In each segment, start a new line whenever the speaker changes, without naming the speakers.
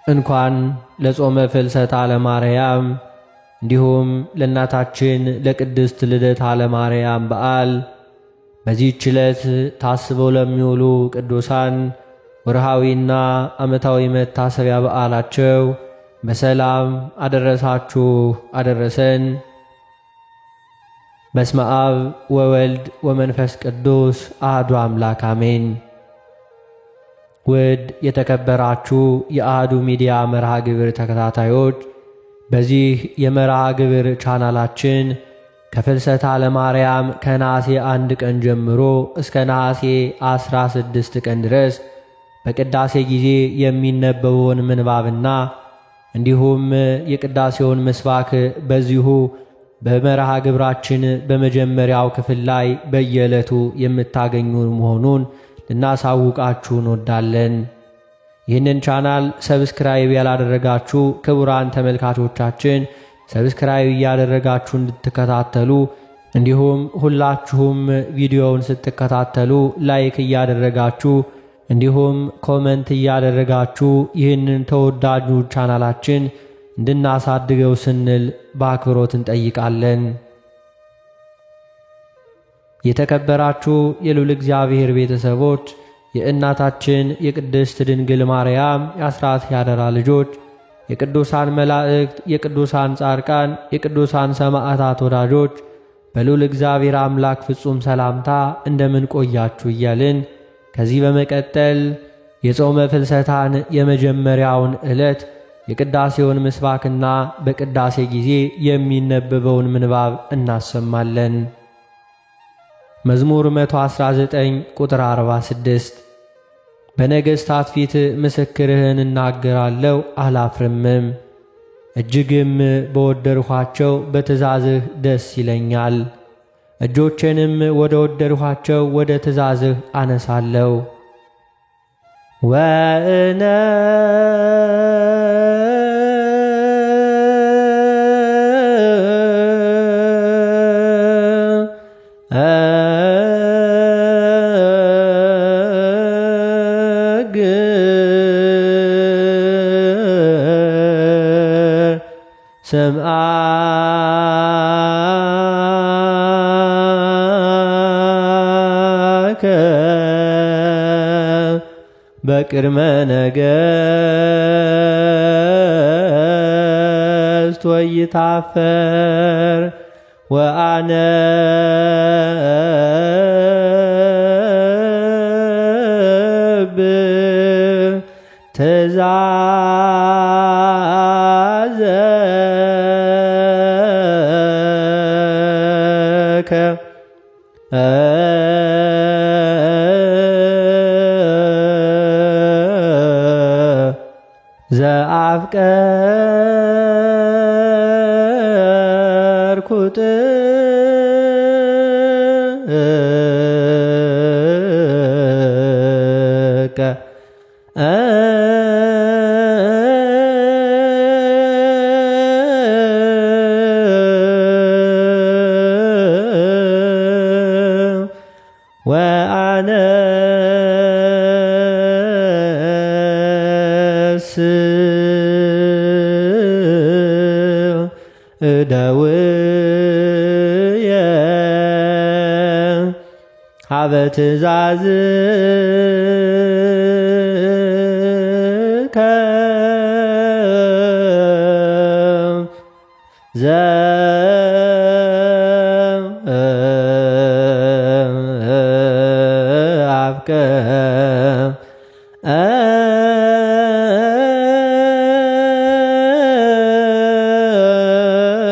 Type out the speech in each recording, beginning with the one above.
እንኳን ለጾመ ፍልሰታ ለማርያም እንዲሁም ለእናታችን ለቅድስት ልደታ ለማርያም በዓል በዚህች ዕለት ታስበው ለሚውሉ ቅዱሳን ወርሃዊና ዓመታዊ መታሰቢያ በዓላቸው በሰላም አደረሳችሁ አደረሰን። በስመ አብ ወወልድ ወመንፈስ ቅዱስ አሐዱ አምላክ አሜን። ውድ የተከበራችሁ የአሐዱ ሚዲያ መርሃ ግብር ተከታታዮች፣ በዚህ የመርሃ ግብር ቻናላችን ከፍልሰታ ለማርያም ከነሐሴ 1 ቀን ጀምሮ እስከ ነሐሴ 16 ቀን ድረስ በቅዳሴ ጊዜ የሚነበበውን ምንባብና እንዲሁም የቅዳሴውን ምስባክ በዚሁ በመርሃ ግብራችን በመጀመሪያው ክፍል ላይ በየዕለቱ የምታገኙ መሆኑን ልናሳውቃችሁ እንወዳለን። ይህንን ቻናል ሰብስክራይብ ያላደረጋችሁ ክቡራን ተመልካቾቻችን ሰብስክራይብ እያደረጋችሁ እንድትከታተሉ እንዲሁም ሁላችሁም ቪዲዮውን ስትከታተሉ ላይክ እያደረጋችሁ እንዲሁም ኮመንት እያደረጋችሁ ይህንን ተወዳጁ ቻናላችን እንድናሳድገው ስንል በአክብሮት እንጠይቃለን። የተከበራችሁ የልዑል እግዚአብሔር ቤተሰቦች፣ የእናታችን የቅድስት ድንግል ማርያም የአስራት ያደራ ልጆች፣ የቅዱሳን መላእክት፣ የቅዱሳን ጻድቃን፣ የቅዱሳን ሰማዕታት ወዳጆች በልዑል እግዚአብሔር አምላክ ፍጹም ሰላምታ እንደምን ቆያችሁ እያልን ከዚህ በመቀጠል የጾመ ፍልሰታን የመጀመሪያውን ዕለት የቅዳሴውን ምስባክና በቅዳሴ ጊዜ የሚነበበውን ምንባብ እናሰማለን። መዝሙር 119 ቁጥር 46 በነገሥታት ፊት ምስክርህን እናገራለሁ አላፍርምም፣ እጅግም በወደድኋቸው በትእዛዝህ ደስ ይለኛል። እጆቼንም ወደ ወደድኋቸው ወደ ትእዛዝህ አነሳለሁ። ወእነ ስምዓከ በቅድመ ነገሥት ወይታፈር ወአነብብ ትእዛዘከ ዘአፍቀርኩ ጥቀ ወአነስ እደውየ ሀበ ትእዛዝከ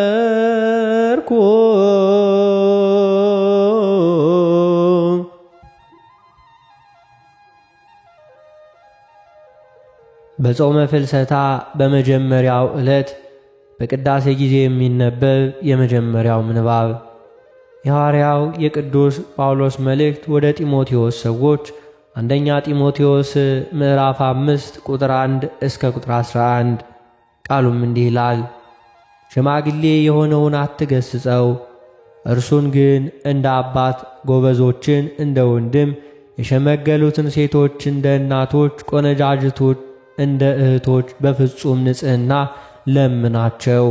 ዘአፍቀርኩ በጾመ ፍልሰታ በመጀመሪያው ዕለት በቅዳሴ ጊዜ የሚነበብ የመጀመሪያው ምንባብ የሐዋርያው የቅዱስ ጳውሎስ መልእክት ወደ ጢሞቴዎስ ሰዎች አንደኛ ጢሞቴዎስ ምዕራፍ 5 ቁጥር 1 እስከ ቁጥር 11። ቃሉም እንዲህ ይላል፣ ሽማግሌ የሆነውን አትገስጸው፣ እርሱን ግን እንደ አባት፣ ጎበዞችን እንደ ወንድም፣ የሸመገሉትን ሴቶች እንደ እናቶች፣ ቆነጃጅቶች እንደ እህቶች በፍጹም ንጽሕና ለምናቸው።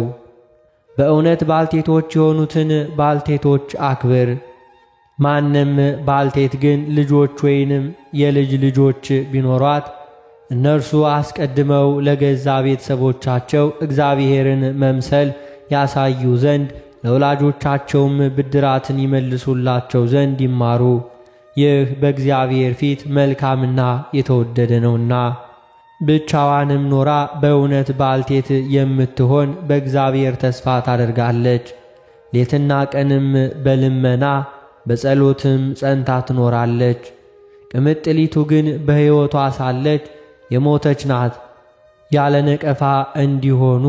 በእውነት ባልቴቶች የሆኑትን ባልቴቶች አክብር። ማንም ባልቴት ግን ልጆች ወይንም የልጅ ልጆች ቢኖሯት እነርሱ አስቀድመው ለገዛ ቤተሰቦቻቸው እግዚአብሔርን መምሰል ያሳዩ ዘንድ ለወላጆቻቸውም ብድራትን ይመልሱላቸው ዘንድ ይማሩ። ይህ በእግዚአብሔር ፊት መልካምና የተወደደ ነውና። ብቻዋንም ኖራ በእውነት ባልቴት የምትሆን በእግዚአብሔር ተስፋ ታደርጋለች። ሌትና ቀንም በልመና በጸሎትም ጸንታ ትኖራለች። ቅምጥሊቱ ግን በሕይወቷ ሳለች የሞተች ናት። ያለ ነቀፋ እንዲሆኑ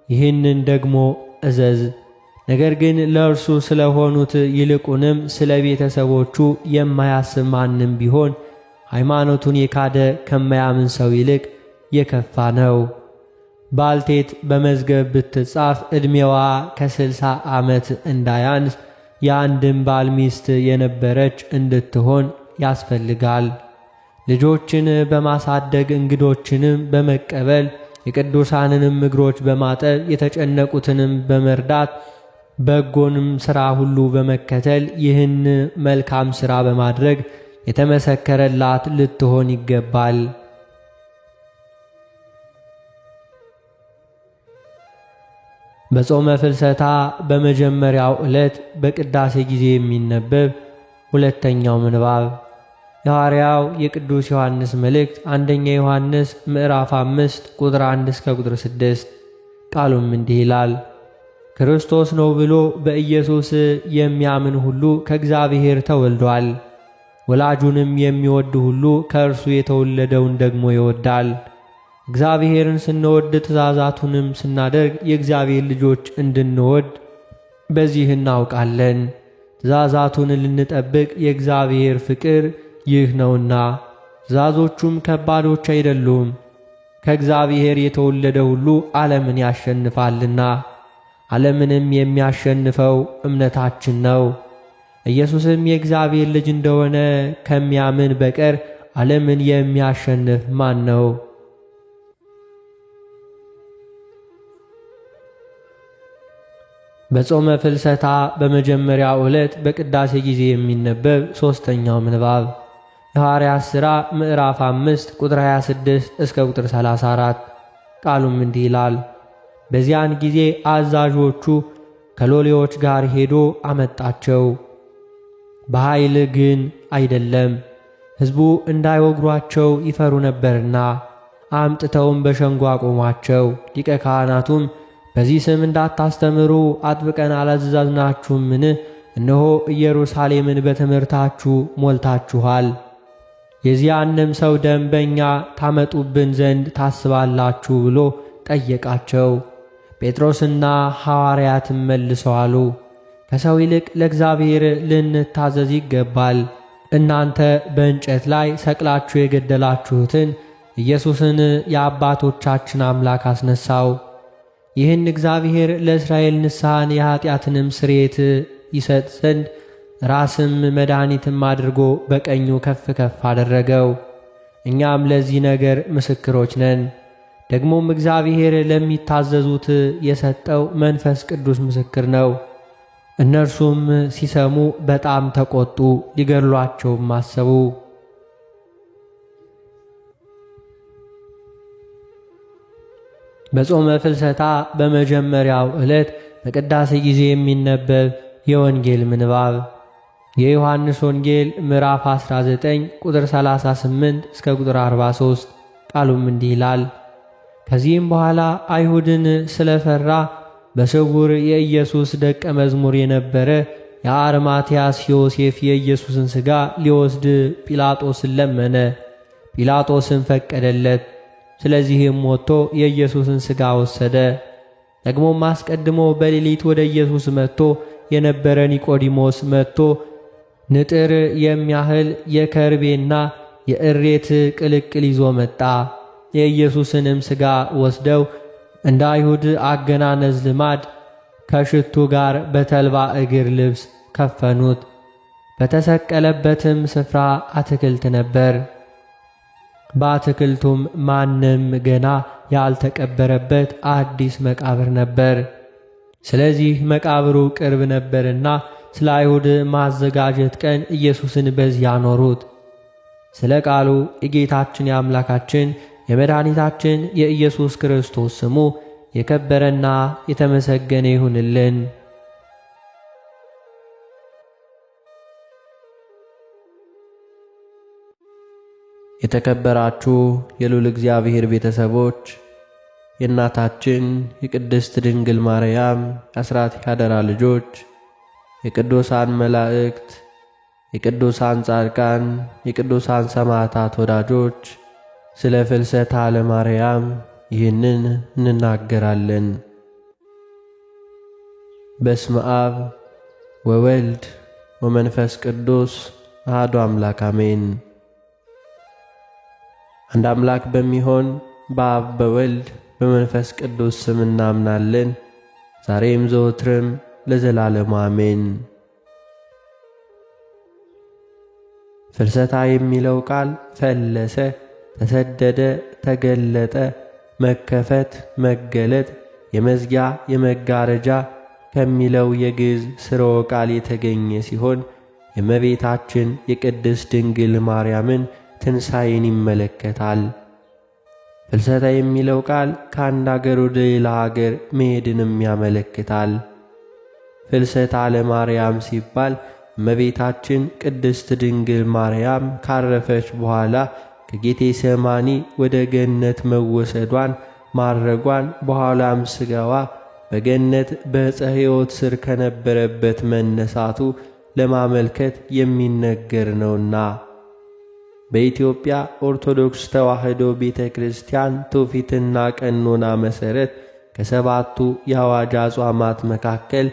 ይህንን ደግሞ እዘዝ። ነገር ግን ለእርሱ ስለሆኑት ይልቁንም ስለ ቤተሰቦቹ የማያስብ ማንም ቢሆን ሃይማኖቱን የካደ ከማያምን ሰው ይልቅ የከፋ ነው። ባልቴት በመዝገብ ብትጻፍ ዕድሜዋ ከ60 ዓመት እንዳያንስ የአንድም ባል ሚስት የነበረች እንድትሆን ያስፈልጋል። ልጆችን በማሳደግ እንግዶችንም በመቀበል የቅዱሳንንም እግሮች በማጠብ የተጨነቁትንም በመርዳት በጎንም ሥራ ሁሉ በመከተል ይህን መልካም ሥራ በማድረግ የተመሰከረላት ልትሆን ይገባል። በጾመ ፍልሰታ በመጀመሪያው ዕለት በቅዳሴ ጊዜ የሚነበብ ሁለተኛው ምንባብ የሐዋርያው የቅዱስ ዮሐንስ መልእክት አንደኛ ዮሐንስ ምዕራፍ 5 ቁጥር 1 እስከ ቁጥር 6። ቃሉም እንዲህ ይላል። ክርስቶስ ነው ብሎ በኢየሱስ የሚያምን ሁሉ ከእግዚአብሔር ተወልዷል። ወላጁንም የሚወድ ሁሉ ከእርሱ የተወለደውን ደግሞ ይወዳል። እግዚአብሔርን ስንወድ ትእዛዛቱንም ስናደርግ የእግዚአብሔር ልጆች እንድንወድ በዚህ እናውቃለን። ትእዛዛቱን ልንጠብቅ የእግዚአብሔር ፍቅር ይህ ነውና። ትእዛዞቹም ከባዶች አይደሉም። ከእግዚአብሔር የተወለደ ሁሉ ዓለምን ያሸንፋልና፣ ዓለምንም የሚያሸንፈው እምነታችን ነው። ኢየሱስም የእግዚአብሔር ልጅ እንደሆነ ከሚያምን በቀር ዓለምን የሚያሸንፍ ማን ነው? በጾመ ፍልሰታ በመጀመሪያው ዕለት በቅዳሴ ጊዜ የሚነበብ ሦስተኛው ምንባብ የሐዋርያት ሥራ ምዕራፍ 5 ቁጥር 26 እስከ ቁጥር 34። ቃሉም እንዲህ ይላል። በዚያን ጊዜ አዛዦቹ ከሎሌዎች ጋር ሄዶ አመጣቸው። በኃይል ግን አይደለም፣ ሕዝቡ እንዳይወግሯቸው ይፈሩ ነበርና። አምጥተውም በሸንጎ አቆሟቸው። ሊቀ ካህናቱም በዚህ ስም እንዳታስተምሩ አጥብቀን አላዘዝናችሁምን? እነሆ ኢየሩሳሌምን በትምህርታችሁ ሞልታችኋል። የዚያንም ሰው ደም በእኛ ታመጡብን ዘንድ ታስባላችሁ ብሎ ጠየቃቸው። ጴጥሮስና ሐዋርያትም መልሰው አሉ፣ ከሰው ይልቅ ለእግዚአብሔር ልንታዘዝ ይገባል። እናንተ በእንጨት ላይ ሰቅላችሁ የገደላችሁትን ኢየሱስን የአባቶቻችን አምላክ አስነሳው። ይህን እግዚአብሔር ለእስራኤል ንስሐን የኀጢአትንም ስርየት ይሰጥ ዘንድ ራስም መድኃኒትም አድርጎ በቀኙ ከፍ ከፍ አደረገው። እኛም ለዚህ ነገር ምስክሮች ነን። ደግሞም እግዚአብሔር ለሚታዘዙት የሰጠው መንፈስ ቅዱስ ምስክር ነው። እነርሱም ሲሰሙ በጣም ተቆጡ፣ ሊገድሏቸውም አሰቡ። በጾመ ፍልሰታ በመጀመሪያው ዕለት በቅዳሴ ጊዜ የሚነበብ የወንጌል ምንባብ የዮሐንስ ወንጌል ምዕራፍ 19 ቁጥር 38 እስከ ቁጥር 43። ቃሉም እንዲህ ይላል። ከዚህም በኋላ አይሁድን ስለፈራ በስውር የኢየሱስ ደቀ መዝሙር የነበረ የአርማትያስ ዮሴፍ የኢየሱስን ሥጋ ሊወስድ ጲላጦስን ለመነ። ጲላጦስን ፈቀደለት። ስለዚህም ወጥቶ የኢየሱስን ሥጋ ወሰደ። ደግሞም አስቀድሞ በሌሊት ወደ ኢየሱስ መጥቶ የነበረ ኒቆዲሞስ መጥቶ ንጥር የሚያህል የከርቤና የእሬት ቅልቅል ይዞ መጣ። የኢየሱስንም ሥጋ ወስደው እንደ አይሁድ አገናነዝ ልማድ ከሽቱ ጋር በተልባ እግር ልብስ ከፈኑት። በተሰቀለበትም ስፍራ አትክልት ነበር። በአትክልቱም ማንም ገና ያልተቀበረበት አዲስ መቃብር ነበር። ስለዚህ መቃብሩ ቅርብ ነበርና ስለ አይሁድ ማዘጋጀት ቀን ኢየሱስን በዚያ አኖሩት። ስለ ቃሉ የጌታችን የአምላካችን የመድኃኒታችን የኢየሱስ ክርስቶስ ስሙ የከበረና የተመሰገነ ይሁንልን። የተከበራችሁ የልዑል እግዚአብሔር ቤተሰቦች፣ የእናታችን የቅድስት ድንግል ማርያም የአስራት ያደራ ልጆች፣ የቅዱሳን መላእክት፣ የቅዱሳን ጻድቃን፣ የቅዱሳን ሰማዕታት ወዳጆች፣ ስለ ፍልሰታ ለማርያም ይህንን እንናገራለን። በስመ አብ ወወልድ ወመንፈስ ቅዱስ አሐዱ አምላክ አሜን። አንድ አምላክ በሚሆን በአብ በወልድ በመንፈስ ቅዱስ ስም እናምናለን፣ ዛሬም ዘወትርም ለዘላለሙ አሜን። ፍልሰታ የሚለው ቃል ፈለሰ፣ ተሰደደ፣ ተገለጠ፣ መከፈት፣ መገለጥ፣ የመዝጊያ የመጋረጃ ከሚለው የግዕዝ ሥርወ ቃል የተገኘ ሲሆን የእመቤታችን የቅድስት ድንግል ማርያምን ትንሣኤን ይመለከታል። ፍልሰታ የሚለው ቃል ከአንድ አገር ወደ ሌላ አገር መሄድንም ያመለክታል። ፍልሰታ ለማርያም ሲባል እመቤታችን ቅድስት ድንግል ማርያም ካረፈች በኋላ ከጌቴሰማኒ ወደ ገነት መወሰዷን ማረጓን፣ በኋላም ሥጋዋ በገነት በዕፀ ሕይወት ሥር ከነበረበት መነሳቱ ለማመልከት የሚነገር ነውና። በኢትዮጵያ ኦርቶዶክስ ተዋሕዶ ቤተ ክርስቲያን ትውፊትና ቀኖና መሠረት ከሰባቱ የአዋጅ አጽዋማት መካከል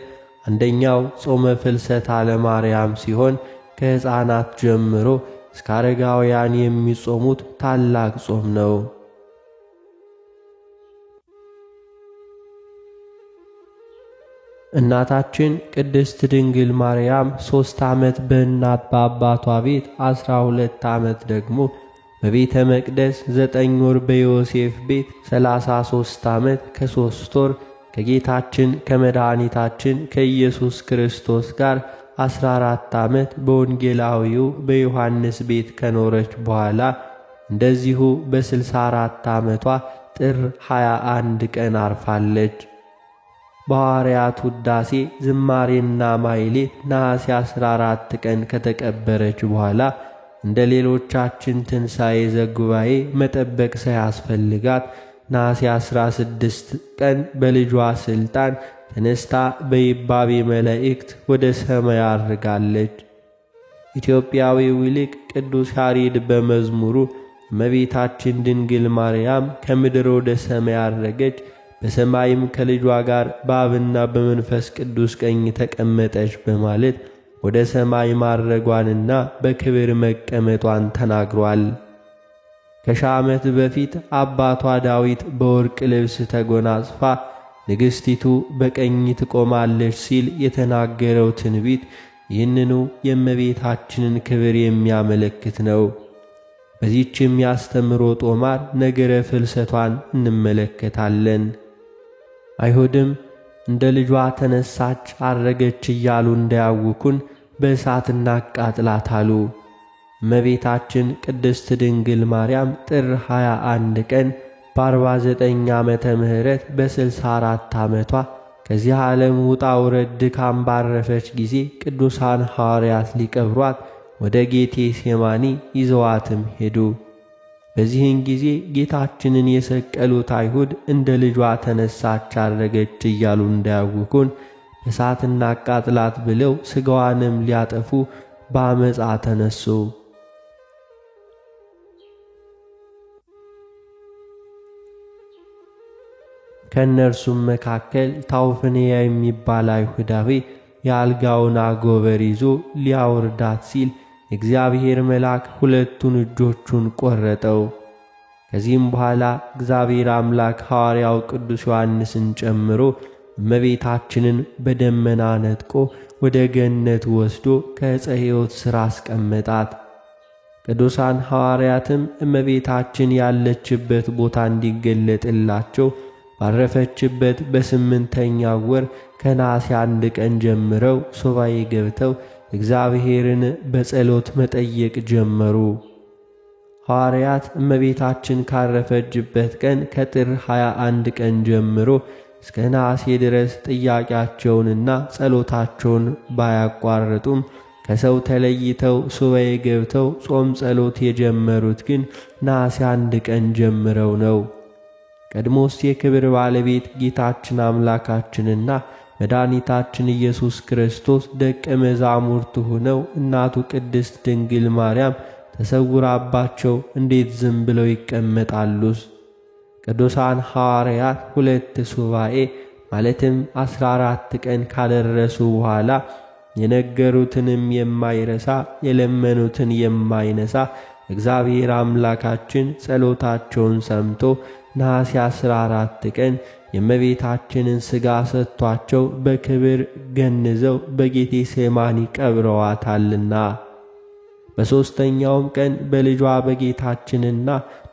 አንደኛው ጾመ ፍልሰታ ለማርያም ሲሆን ከሕፃናት ጀምሮ እስከ አረጋውያን የሚጾሙት ታላቅ ጾም ነው። እናታችን ቅድስት ድንግል ማርያም 3 ዓመት በእናት በአባቷ ቤት 12 ዓመት ደግሞ በቤተ መቅደስ 9 ወር በዮሴፍ ቤት 33 ዓመት ከ3 ወር ከጌታችን ከመድኃኒታችን ከኢየሱስ ክርስቶስ ጋር 14 ዓመት በወንጌላዊው በዮሐንስ ቤት ከኖረች በኋላ እንደዚሁ በ64 ዓመቷ ጥር 21 ቀን አርፋለች። በሐዋርያት ውዳሴ ዝማሬና ማኅሌት ነሐሴ 14 ቀን ከተቀበረች በኋላ እንደ ሌሎቻችን ትንሣኤ ዘጉባኤ መጠበቅ ሳያስፈልጋት ነሐሴ 16 ቀን በልጇ ሥልጣን ተነስታ በይባቤ መላእክት ወደ ሰማይ አርጋለች። ኢትዮጵያዊው ሊቅ ቅዱስ ያሬድ በመዝሙሩ እመቤታችን ድንግል ማርያም ከምድር ወደ ሰማይ አረገች፣ በሰማይም ከልጇ ጋር በአብና በመንፈስ ቅዱስ ቀኝ ተቀመጠች በማለት ወደ ሰማይ ማረጓንና በክብር መቀመጧን ተናግሯል። ከ1000 ዓመት በፊት አባቷ ዳዊት በወርቅ ልብስ ተጎናጽፋ ንግሥቲቱ በቀኝ ትቆማለች ሲል የተናገረው ትንቢት ይህንኑ የእመቤታችንን ክብር የሚያመለክት ነው። በዚህችም ያስተምሮ ጦማር ነገረ ፍልሰቷን እንመለከታለን። አይሁድም እንደ ልጇ ተነሳች አረገች እያሉ እንዳያውኩን በእሳት እናቃጥላት አሉ። እመቤታችን ቅድስት ድንግል ማርያም ጥር 21 ቀን በ49 ዓመተ ምህረት በ64 ዓመቷ ከዚህ ዓለም ውጣ ውረድ ድካም ባረፈች ጊዜ ቅዱሳን ሐዋርያት ሊቀብሯት ወደ ጌቴሴማኒ ይዘዋትም ሄዱ። በዚህን ጊዜ ጌታችንን የሰቀሉት አይሁድ እንደ ልጇ ተነሳች አረገች እያሉ እንዳያውኩን እሳት እናቃጥላት ብለው ሥጋዋንም ሊያጠፉ በአመፃ ተነሱ። ከእነርሱም መካከል ታውፍንያ የሚባል አይሁዳዊ የአልጋውን አጎበር ይዞ ሊያወርዳት ሲል የእግዚአብሔር መልአክ 2 እጆቹን ቆረጠው። ከዚህም በኋላ እግዚአብሔር አምላክ ሐዋርያው ቅዱስ ዮሐንስን ጨምሮ እመቤታችንን በደመና ነጥቆ ወደ ገነት ወስዶ ከዕፀ ሕይወት ሥር አስቀመጣት። ቅዱሳን ሐዋርያትም እመቤታችን ያለችበት ቦታ እንዲገለጥላቸው ባረፈችበት በ8ኛው ወር ከነሐሴ 1 ቀን ጀምረው ሱባዔ ገብተው እግዚአብሔርን በጸሎት መጠየቅ ጀመሩ። ሐዋርያት እመቤታችን ካረፈችበት ቀን ከጥር 21 ቀን ጀምሮ እስከ ነሐሴ ድረስ ጥያቄያቸውንና ጸሎታቸውን ባያቋርጡም ከሰው ተለይተው ሱባዔ ገብተው ጾም ጸሎት የጀመሩት ግን ነሐሴ 1 ቀን ጀምረው ነው። ቀድሞስ የክብር ባለቤት ጌታችን አምላካችንና መድኃኒታችን ኢየሱስ ክርስቶስ ደቀ መዛሙርቱ ሆነው እናቱ ቅድስት ድንግል ማርያም ተሰውራባቸው እንዴት ዝም ብለው ይቀመጣሉስ? ቅዱሳን ሐዋርያት 2 ሱባዔ ማለትም 14 ቀን ካደረሱ በኋላ የነገሩትንም የማይረሳ የለመኑትን የማይነሳ እግዚአብሔር አምላካችን ጸሎታቸውን ሰምቶ ነሐሴ 14 ቀን የእመቤታችንን ሥጋ ሰጥቷቸው በክብር ገንዘው በጌቴሴማኒ ቀብረዋታልና። በሦስተኛውም ቀን በልጇ በጌታችንና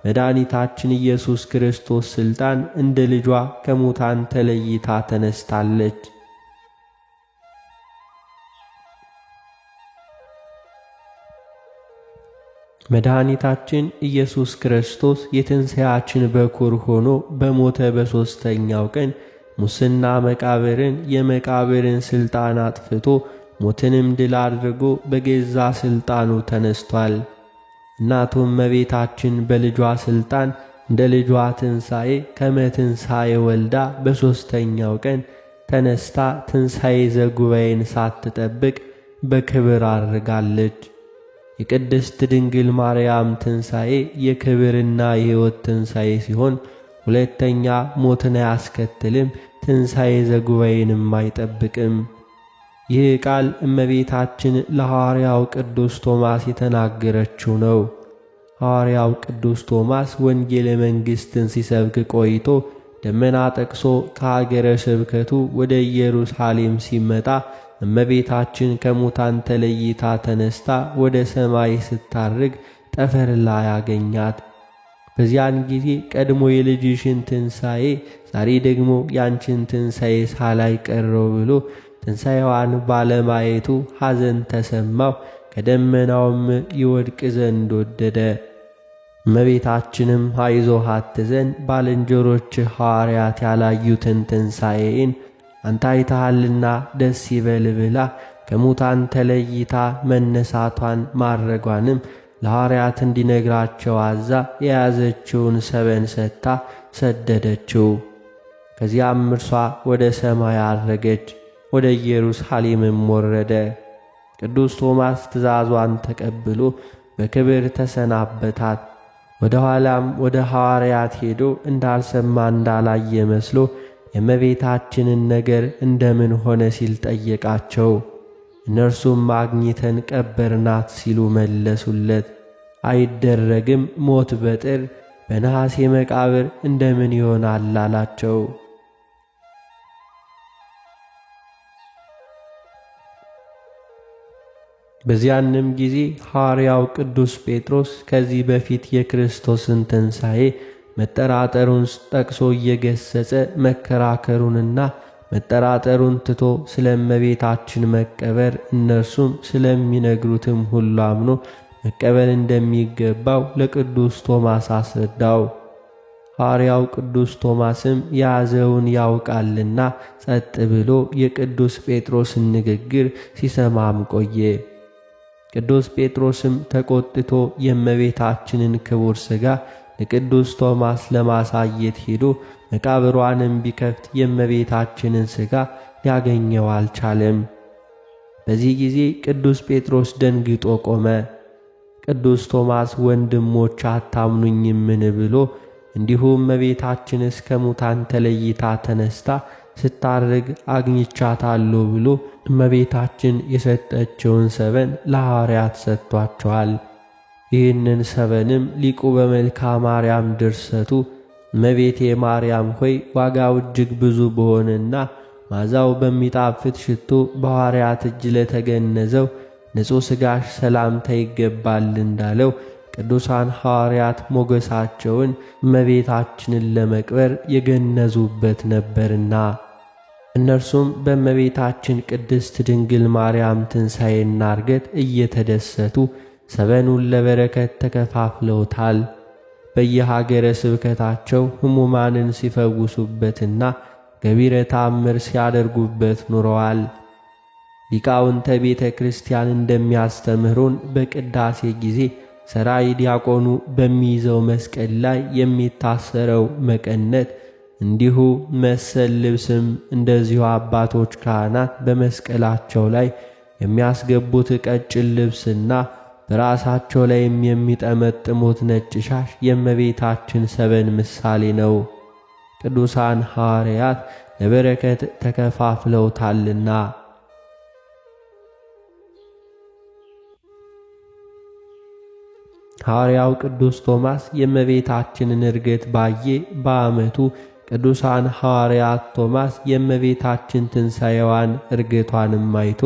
መድኃኒታችን ኢየሱስ ክርስቶስ ሥልጣን እንደ ልጇ ከሙታን ተለይታ ተነስታለች። መድኃኒታችን ኢየሱስ ክርስቶስ የትንሣኤያችን በኩር ሆኖ በሞተ በሦስተኛው ቀን ሙስና መቃብርን የመቃብርን ሥልጣን አጥፍቶ ሞትንም ድል አድርጎ በገዛ ሥልጣኑ ተነስቷል። እናቱም እመቤታችን በልጇ ሥልጣን እንደ ልጇ ትንሣኤ ከመትንሣኤ ወልዳ በሦስተኛው ቀን ተነስታ ትንሣኤ ዘጉባኤን ሳትጠብቅ በክብር አድርጋለች። የቅድስት ድንግል ማርያም ትንሣኤ የክብርና የሕይወት ትንሣኤ ሲሆን ሁለተኛ ሞትን አያስከትልም፣ ትንሣኤ ዘጉባኤንም አይጠብቅም። ይህ ቃል እመቤታችን ለሐዋርያው ቅዱስ ቶማስ የተናገረችው ነው። ሐዋርያው ቅዱስ ቶማስ ወንጌለ መንግሥትን ሲሰብክ ቆይቶ ደመና ጠቅሶ ከአገረ ስብከቱ ወደ ኢየሩሳሌም ሲመጣ እመቤታችን ከሙታን ተለይታ ተነስታ ወደ ሰማይ ስታርግ ጠፈር ላይ አገኛት። በዚያን ጊዜ ቀድሞ የልጅሽን ትንሣኤ ዛሬ ደግሞ ያንቺን ትንሣኤ ሳላይ ቀረው ብሎ ትንሣኤዋን ባለማየቱ ሐዘን ተሰማው። ከደመናውም ይወድቅ ዘንድ ወደደ። እመቤታችንም አይዞህ አትዘን፣ ባልንጀሮችህ ሐዋርያት ያላዩትን ትንሣኤን አንተ አይተሃልና ደስ ይበል ብላ ከሙታን ተለይታ መነሳቷን ማረጓንም ለሐዋርያት እንዲነግራቸው አዛ የያዘችውን ሰበን ሰጥታ ሰደደችው። ከዚያም እርሷ ወደ ሰማይ አረገች፣ ወደ ኢየሩሳሌምም ወረደ። ቅዱስ ቶማስ ትእዛዟን ተቀብሎ በክብር ተሰናበታት። ወደ ኋላም ወደ ሐዋርያት ሄዶ እንዳልሰማ እንዳላየ መስሎ የእመቤታችንን ነገር እንደምን ሆነ ሲል ጠየቃቸው። እነርሱም አግኝተን ቀበርናት ሲሉ መለሱለት። አይደረግም፣ ሞት በጥር በነሐሴ መቃብር እንደምን ይሆናል አላቸው። በዚያንም ጊዜ ሐዋርያው ቅዱስ ጴጥሮስ ከዚህ በፊት የክርስቶስን ትንሣኤ መጠራጠሩን ጠቅሶ እየገሰጸ መከራከሩንና መጠራጠሩን ትቶ ስለ እመቤታችን መቀበር እነርሱም ስለሚነግሩትም ሁሉ አምኖ መቀበል እንደሚገባው ለቅዱስ ቶማስ አስረዳው። ሐዋርያው ቅዱስ ቶማስም የያዘውን ያውቃልና ጸጥ ብሎ የቅዱስ ጴጥሮስን ንግግር ሲሰማም ቆየ። ቅዱስ ጴጥሮስም ተቆጥቶ የእመቤታችንን ክቡር ሥጋ ለቅዱስ ቶማስ ለማሳየት ሄዶ መቃብሯንም ቢከፍት የእመቤታችንን ሥጋ ሊያገኘው አልቻለም። በዚህ ጊዜ ቅዱስ ጴጥሮስ ደንግጦ ቆመ። ቅዱስ ቶማስ ወንድሞች አታምኑኝምን ብሎ እንዲሁም እመቤታችንስ ከሙታን ተለይታ ተነስታ ስታርግ አግኝቻታለሁ ብሎ እመቤታችን የሰጠችውን ሰበን ለሐዋርያት ሰጥቷቸዋል። ይህንን ሰበንም ሊቁ በመልክአ ማርያም ድርሰቱ እመቤቴ ማርያም ሆይ ዋጋው እጅግ ብዙ በሆነና ማዛው በሚጣፍጥ ሽቱ በሐዋርያት እጅ ለተገነዘው ንጹሕ ሥጋሽ ሰላምታ ይገባል እንዳለው ቅዱሳን ሐዋርያት ሞገሳቸውን እመቤታችንን ለመቅበር የገነዙበት ነበርና እነርሱም በእመቤታችን ቅድስት ድንግል ማርያም ትንሣኤና ዕርገት እየተደሰቱ ሰበኑን ለበረከት ተከፋፍለውታል። በየሀገረ ስብከታቸው ሕሙማንን ሲፈውሱበትና ገቢረ ተአምር ሲያደርጉበት ኑረዋል። ሊቃውንተ ቤተ ክርስቲያን እንደሚያስተምሩን በቅዳሴ ጊዜ ሠራይ ዲያቆኑ በሚይዘው መስቀል ላይ የሚታሰረው መቀነት እንዲሁ መሰል ልብስም እንደዚሁ አባቶች ካህናት በመስቀላቸው ላይ የሚያስገቡት ቀጭን ልብስና በራሳቸው ላይም የሚጠመጥሙት ነጭ ሻሽ የእመቤታችን ሰበን ምሳሌ ነው። ቅዱሳን ሐዋርያት ለበረከት ተከፋፍለውታልና። ሐዋርያው ቅዱስ ቶማስ የእመቤታችንን ዕርገት ባየ በዓመቱ ቅዱሳን ሐዋርያት ቶማስ የእመቤታችን ትንሣኤዋን ዕርገቷንም አይቶ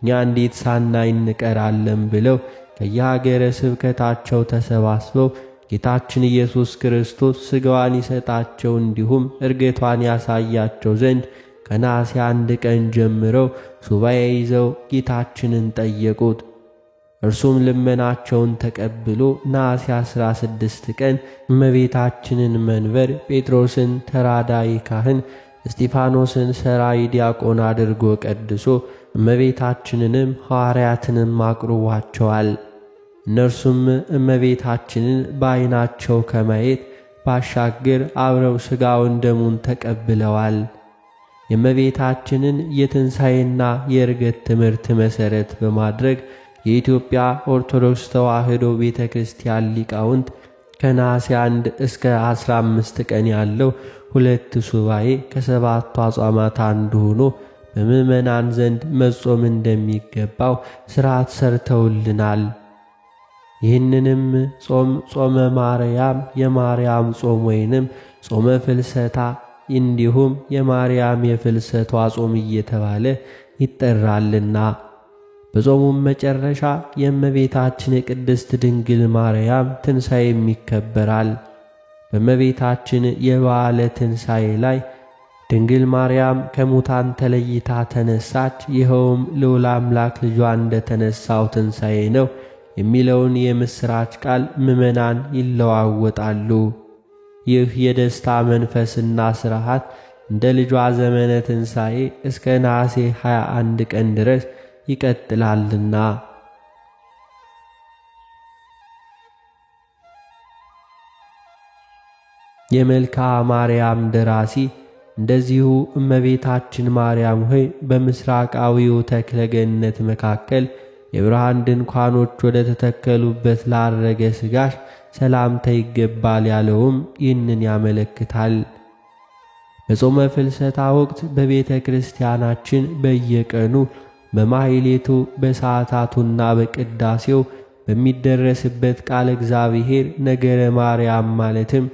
እኛ እንዴት ሳናይ እንቀራለን ብለው ከየሀገረ ስብከታቸው ተሰባስበው ጌታችን ኢየሱስ ክርስቶስ ሥጋዋን ይሰጣቸው እንዲሁም ዕርገቷን ያሳያቸው ዘንድ ከነሐሴ 1 ቀን ጀምረው ሱባኤ ይዘው ጌታችንን ጠየቁት። እርሱም ልመናቸውን ተቀብሎ ነሐሴ 16 ቀን እመቤታችንን መንበር፣ ጴጥሮስን ተራዳኢ ካህን፣ እስጢፋኖስን ሠራይ ዲያቆን አድርጎ ቀድሶ እመቤታችንንም ሐዋርያትንም አቅርቧቸዋል። እነርሱም እመቤታችንን በዓይናቸው ከማየት ባሻገር አብረው ሥጋውን ደሙን ተቀብለዋል። የእመቤታችንን የትንሣኤና የዕርገት ትምህርት መሠረት በማድረግ የኢትዮጵያ ኦርቶዶክስ ተዋሕዶ ቤተ ክርስቲያን ሊቃውንት ከነሐሴ 1 እስከ 15 ቀን ያለው 2 ሱባኤ ከሰባቱ አጽዋማት አንዱ ሆኖ በምእመናን ዘንድ መጾም እንደሚገባው ሥርዓት ሰርተውልናል። ይህንንም ጾም ጾመ ማርያም፣ የማርያም ጾም ወይንም ጾመ ፍልሰታ እንዲሁም የማርያም የፍልሰቷ ጾም እየተባለ ይጠራልና በጾሙም መጨረሻ የእመቤታችን የቅድስት ድንግል ማርያም ትንሣኤም ይከበራል። በእመቤታችን የበዓለ ትንሣኤ ላይ ድንግል ማርያም ከሙታን ተለይታ ተነሳች፣ ይኸውም ልዑል አምላክ ልጇ እንደ ተነሳው ትንሣኤ ነው የሚለውን የምሥራች ቃል ምእመናን ይለዋወጣሉ። ይህ የደስታ መንፈስና ሥርዓት እንደ ልጇ ዘመነ ትንሣኤ እስከ ነሐሴ 21 ቀን ድረስ ይቀጥላልና የመልክዓ ማርያም ደራሲ እንደዚሁ እመቤታችን ማርያም ሆይ በምስራቃዊው ተክለ ገነት መካከል የብርሃን ድንኳኖች ወደ ተተከሉበት ላረገ ሥጋሽ ሰላምታ ይገባል ያለውም ይህንን ያመለክታል። በጾመ ፍልሰታ ወቅት በቤተ ክርስቲያናችን በየቀኑ በማኅሌቱ በሰዓታቱና በቅዳሴው በሚደረስበት ቃለ እግዚአብሔር ነገረ ማርያም ማለትም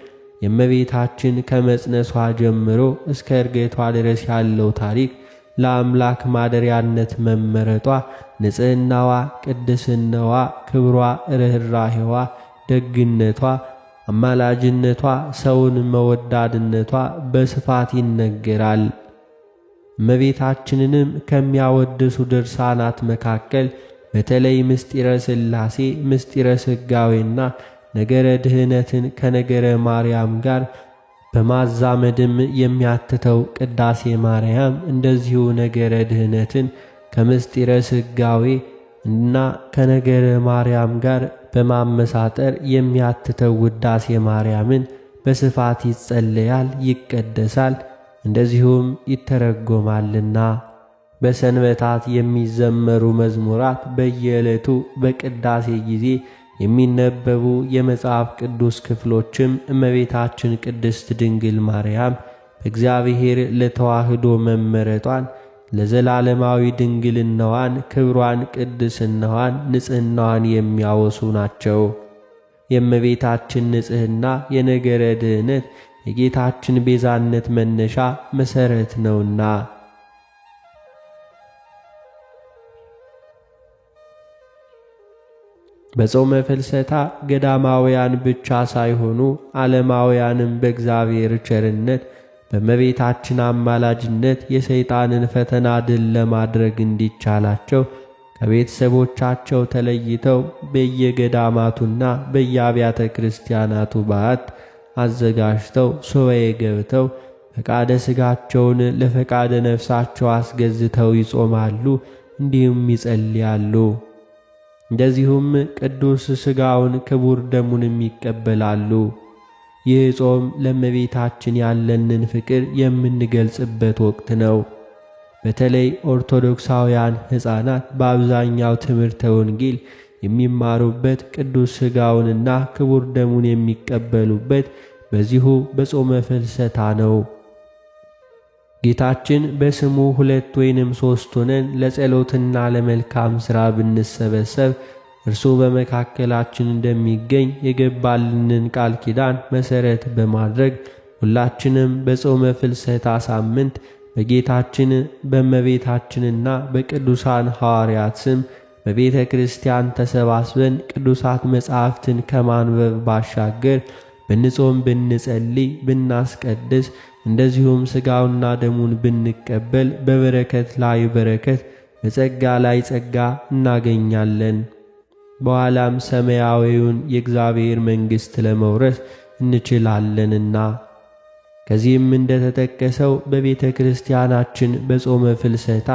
የእመቤታችን ከመጽነሷ ጀምሮ እስከ ዕርገቷ ድረስ ያለው ታሪክ ለአምላክ ማደሪያነት መመረጧ፣ ንጽሕናዋ፣ ቅድስናዋ፣ ክብሯ፣ ርኅራኄዋ፣ ደግነቷ፣ አማላጅነቷ፣ ሰውን መወዳድነቷ በስፋት ይነገራል። እመቤታችንንም ከሚያወድሱ ድርሳናት መካከል በተለይ ምስጢረ ሥላሴ፣ ምስጢረ ሥጋዌና ነገረ ድኅነትን ከነገረ ማርያም ጋር በማዛመድም የሚያትተው ቅዳሴ ማርያም እንደዚሁ ነገረ ድኅነትን ከምስጢረ ሥጋዌ እና ከነገረ ማርያም ጋር በማመሳጠር የሚያትተው ውዳሴ ማርያምን በስፋት ይጸለያል፣ ይቀደሳል፣ እንደዚሁም ይተረጎማልና። በሰንበታት የሚዘመሩ መዝሙራት በየዕለቱ በቅዳሴ ጊዜ የሚነበቡ የመጽሐፍ ቅዱስ ክፍሎችም እመቤታችን ቅድስት ድንግል ማርያም በእግዚአብሔር ለተዋሕዶ መመረጧን፣ ለዘላለማዊ ድንግልናዋን፣ ክብሯን፣ ቅድስናዋን፣ ንጽሕናዋን የሚያወሱ ናቸው። የእመቤታችን ንጽሕና የነገረ ድኅነት የጌታችን ቤዛነት መነሻ መሠረት ነውና በጾመ ፍልሰታ ገዳማውያን ብቻ ሳይሆኑ ዓለማውያንም በእግዚአብሔር ቸርነት በእመቤታችን አማላጅነት የሰይጣንን ፈተና ድል ለማድረግ እንዲቻላቸው ከቤተሰቦቻቸው ተለይተው በየገዳማቱና በየአብያተ ክርስቲያናቱ በዓት አዘጋጅተው ሱባዔ ገብተው ፈቃደ ሥጋቸውን ለፈቃደ ነፍሳቸው አስገዝተው ይጾማሉ፣ እንዲሁም ይጸልያሉ። እንደዚሁም ቅዱስ ሥጋውን ክቡር ደሙንም ይቀበላሉ። ይህ ጾም ለእመቤታችን ያለንን ፍቅር የምንገልጽበት ወቅት ነው። በተለይ ኦርቶዶክሳውያን ሕፃናት በአብዛኛው ትምህርተ ወንጌል የሚማሩበት ቅዱስ ሥጋውንና ክቡር ደሙን የሚቀበሉበት በዚሁ በጾመ ፍልሰታ ነው። ጌታችን በስሙ 2 ወይንም 3 ሆነን ለጸሎትና ለመልካም ሥራ ብንሰበሰብ እርሱ በመካከላችን እንደሚገኝ የገባልንን ቃል ኪዳን መሠረት በማድረግ ሁላችንም በጾመ ፍልሰታ ሳምንት በጌታችን በእመቤታችንና በቅዱሳን ሐዋርያት ስም በቤተ ክርስቲያን ተሰባስበን ቅዱሳት መጻሕፍትን ከማንበብ ባሻገር ብንጾም፣ ብንጸልይ፣ ብናስቀድስ እንደዚሁም ሥጋውና ደሙን ብንቀበል በበረከት ላይ በረከት በጸጋ ላይ ጸጋ እናገኛለን። በኋላም ሰማያዊውን የእግዚአብሔር መንግሥት ለመውረስ እንችላለንና። ከዚህም እንደተጠቀሰው በቤተ ክርስቲያናችን በጾመ ፍልሰታ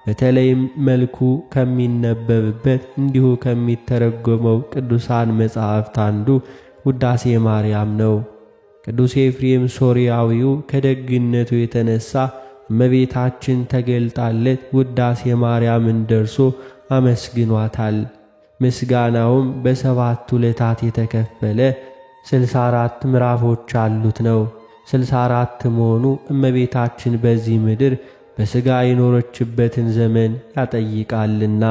በተለይም መልኩ ከሚነበብበት እንዲሁ ከሚተረጎመው ቅዱሳን መጻሕፍት አንዱ ውዳሴ ማርያም ነው። ቅዱስ ኤፍሬም ሶርያዊው ከደግነቱ የተነሳ እመቤታችን ተገልጣለት ውዳሴ ማርያምን ደርሶ አመስግኗታል። ምስጋናውም በ7 ዕለታት የተከፈለ 64 ምዕራፎች አሉት ነው። 64 መሆኑ እመቤታችን በዚህ ምድር በሥጋ የኖረችበትን ዘመን ያጠይቃልና።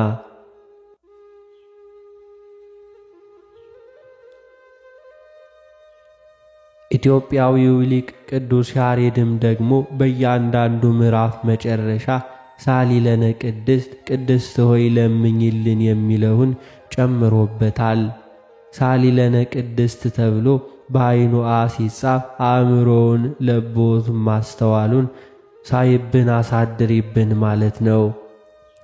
ኢትዮጵያዊው ሊቅ ቅዱስ ያሬድም ደግሞ በእያንዳንዱ ምዕራፍ መጨረሻ ሳሊለነ ቅድስት ቅድስት ሆይ ለምኝልን የሚለውን ጨምሮበታል። ሳሊለነ ቅድስት ተብሎ በዓይኑ ሲጻፍ አእምሮውን ለቦቱን ማስተዋሉን ሳይብን አሳድሪብን ማለት ነው።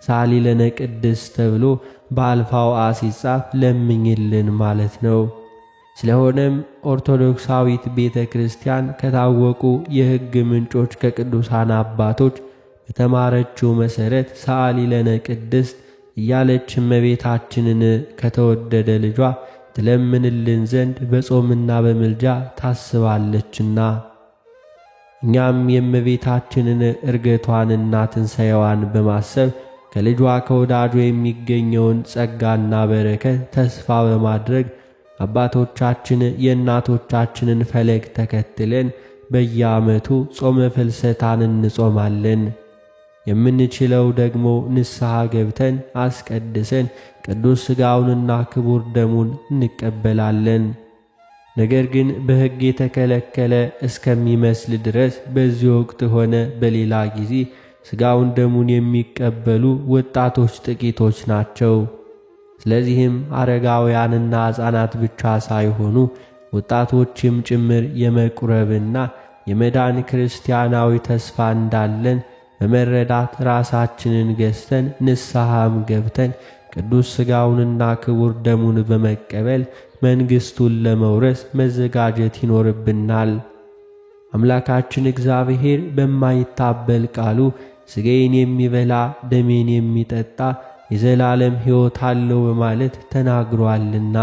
ሳሊለነ ቅድስት ተብሎ በአልፋው ሲጻፍ ለምኝልን ማለት ነው። ስለሆነም ኦርቶዶክሳዊት ቤተ ክርስቲያን ከታወቁ የሕግ ምንጮች ከቅዱሳን አባቶች በተማረችው መሠረት ሳሊለነ ቅድስት እያለች እመቤታችንን ከተወደደ ልጇ ትለምንልን ዘንድ በጾምና በምልጃ ታስባለችና እኛም የእመቤታችንን ዕርገቷንና ትንሣኤዋን በማሰብ ከልጇ ከወዳጇ የሚገኘውን ጸጋና በረከት ተስፋ በማድረግ አባቶቻችን የእናቶቻችንን ፈለግ ተከትለን በየዓመቱ ጾመ ፍልሰታን እንጾማለን። የምንችለው ደግሞ ንስሐ ገብተን አስቀድሰን ቅዱስ ሥጋውንና ክቡር ደሙን እንቀበላለን። ነገር ግን በሕግ የተከለከለ እስከሚመስል ድረስ በዚህ ወቅት ሆነ በሌላ ጊዜ ሥጋውን ደሙን የሚቀበሉ ወጣቶች ጥቂቶች ናቸው። ስለዚህም አረጋውያንና ሕፃናት ብቻ ሳይሆኑ ወጣቶችም ጭምር የመቁረብና የመዳን ክርስቲያናዊ ተስፋ እንዳለን በመረዳት ራሳችንን ገዝተን ንስሐም ገብተን ቅዱስ ሥጋውንና ክቡር ደሙን በመቀበል መንግሥቱን ለመውረስ መዘጋጀት ይኖርብናል። አምላካችን እግዚአብሔር በማይታበል ቃሉ ሥጋዬን የሚበላ ደሜን የሚጠጣ የዘላለም ሕይወት አለው በማለት ተናግሯልና።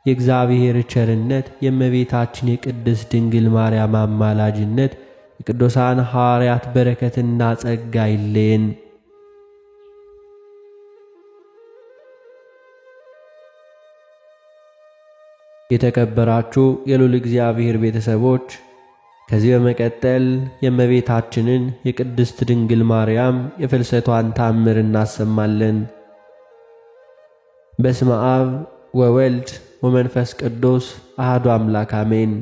የእግዚአብሔር ቸርነት፣ የእመቤታችን የቅድስት ድንግል ማርያም አማላጅነት፣ የቅዱሳን ሐዋርያት በረከትና ጸጋ ይለየን። የተከበራችሁ የልዑል እግዚአብሔር ቤተሰቦች ከዚህ በመቀጠል የእመቤታችንን የቅድስት ድንግል ማርያም የፍልሰቷን ታምር እናሰማለን። በስመ አብ ወወልድ ወመንፈስ ቅዱስ አሐዱ አምላክ አሜን።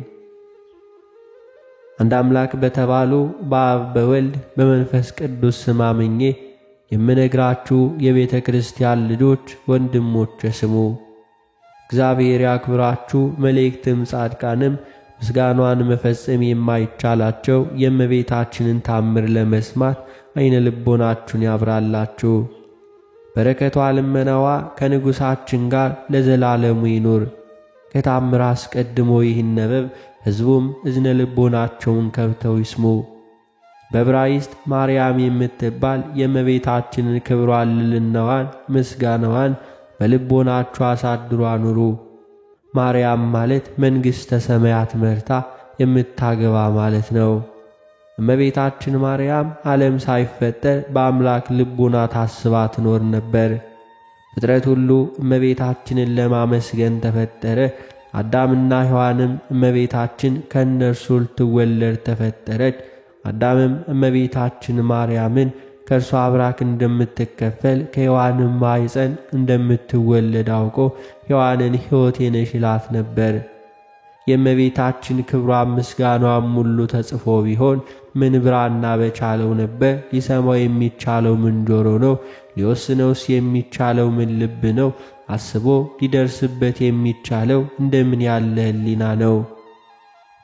አንድ አምላክ በተባሉ በአብ በወልድ በመንፈስ ቅዱስ ስም አምኜ የምነግራችሁ የቤተ ክርስቲያን ልጆች ወንድሞች ስሙ። እግዚአብሔር ያክብራችሁ። መላእክትም ጻድቃንም ምስጋኗን መፈጸም የማይቻላቸው የእመቤታችንን ታምር ለመስማት ዓይነ ልቦናችሁን ያብራላችሁ። በረከቷ ልመናዋ ከንጉሣችን ጋር ለዘላለሙ ይኑር። ከታምር አስቀድሞ ይህን ነበብ ሕዝቡም እዝነ ልቦናቸውን ከብተው ይስሙ። በዕብራይስጥ ማርያም የምትባል የእመቤታችንን ክብሯን፣ ልዕልናዋን፣ ምስጋናዋን በልቦናችሁ አሳድሩ አኑሩ። ማርያም ማለት መንግሥተ ሰማያት መርታ የምታገባ ማለት ነው። እመቤታችን ማርያም ዓለም ሳይፈጠር በአምላክ ልቦና ታስባ ትኖር ነበር። ፍጥረት ሁሉ እመቤታችንን ለማመስገን ተፈጠረ። አዳምና ሔዋንም እመቤታችን ከእነርሱ ልትወለድ ተፈጠረች። አዳምም እመቤታችን ማርያምን ከእርሷ አብራክ እንደምትከፈል ከሔዋንም ማኅፀን እንደምትወለድ አውቆ ሔዋንን ሕይወቴ ነሽ ይላት ነበር። የእመቤታችን ክብሯም ምስጋናዋም ሁሉ ተጽፎ ቢሆን ምን ብራና በቻለው ነበር? ሊሰማው የሚቻለው ምን ጆሮ ነው? ሊወስነውስ የሚቻለው ምን ልብ ነው? አስቦ ሊደርስበት የሚቻለው እንደምን ያለ ሕሊና ነው?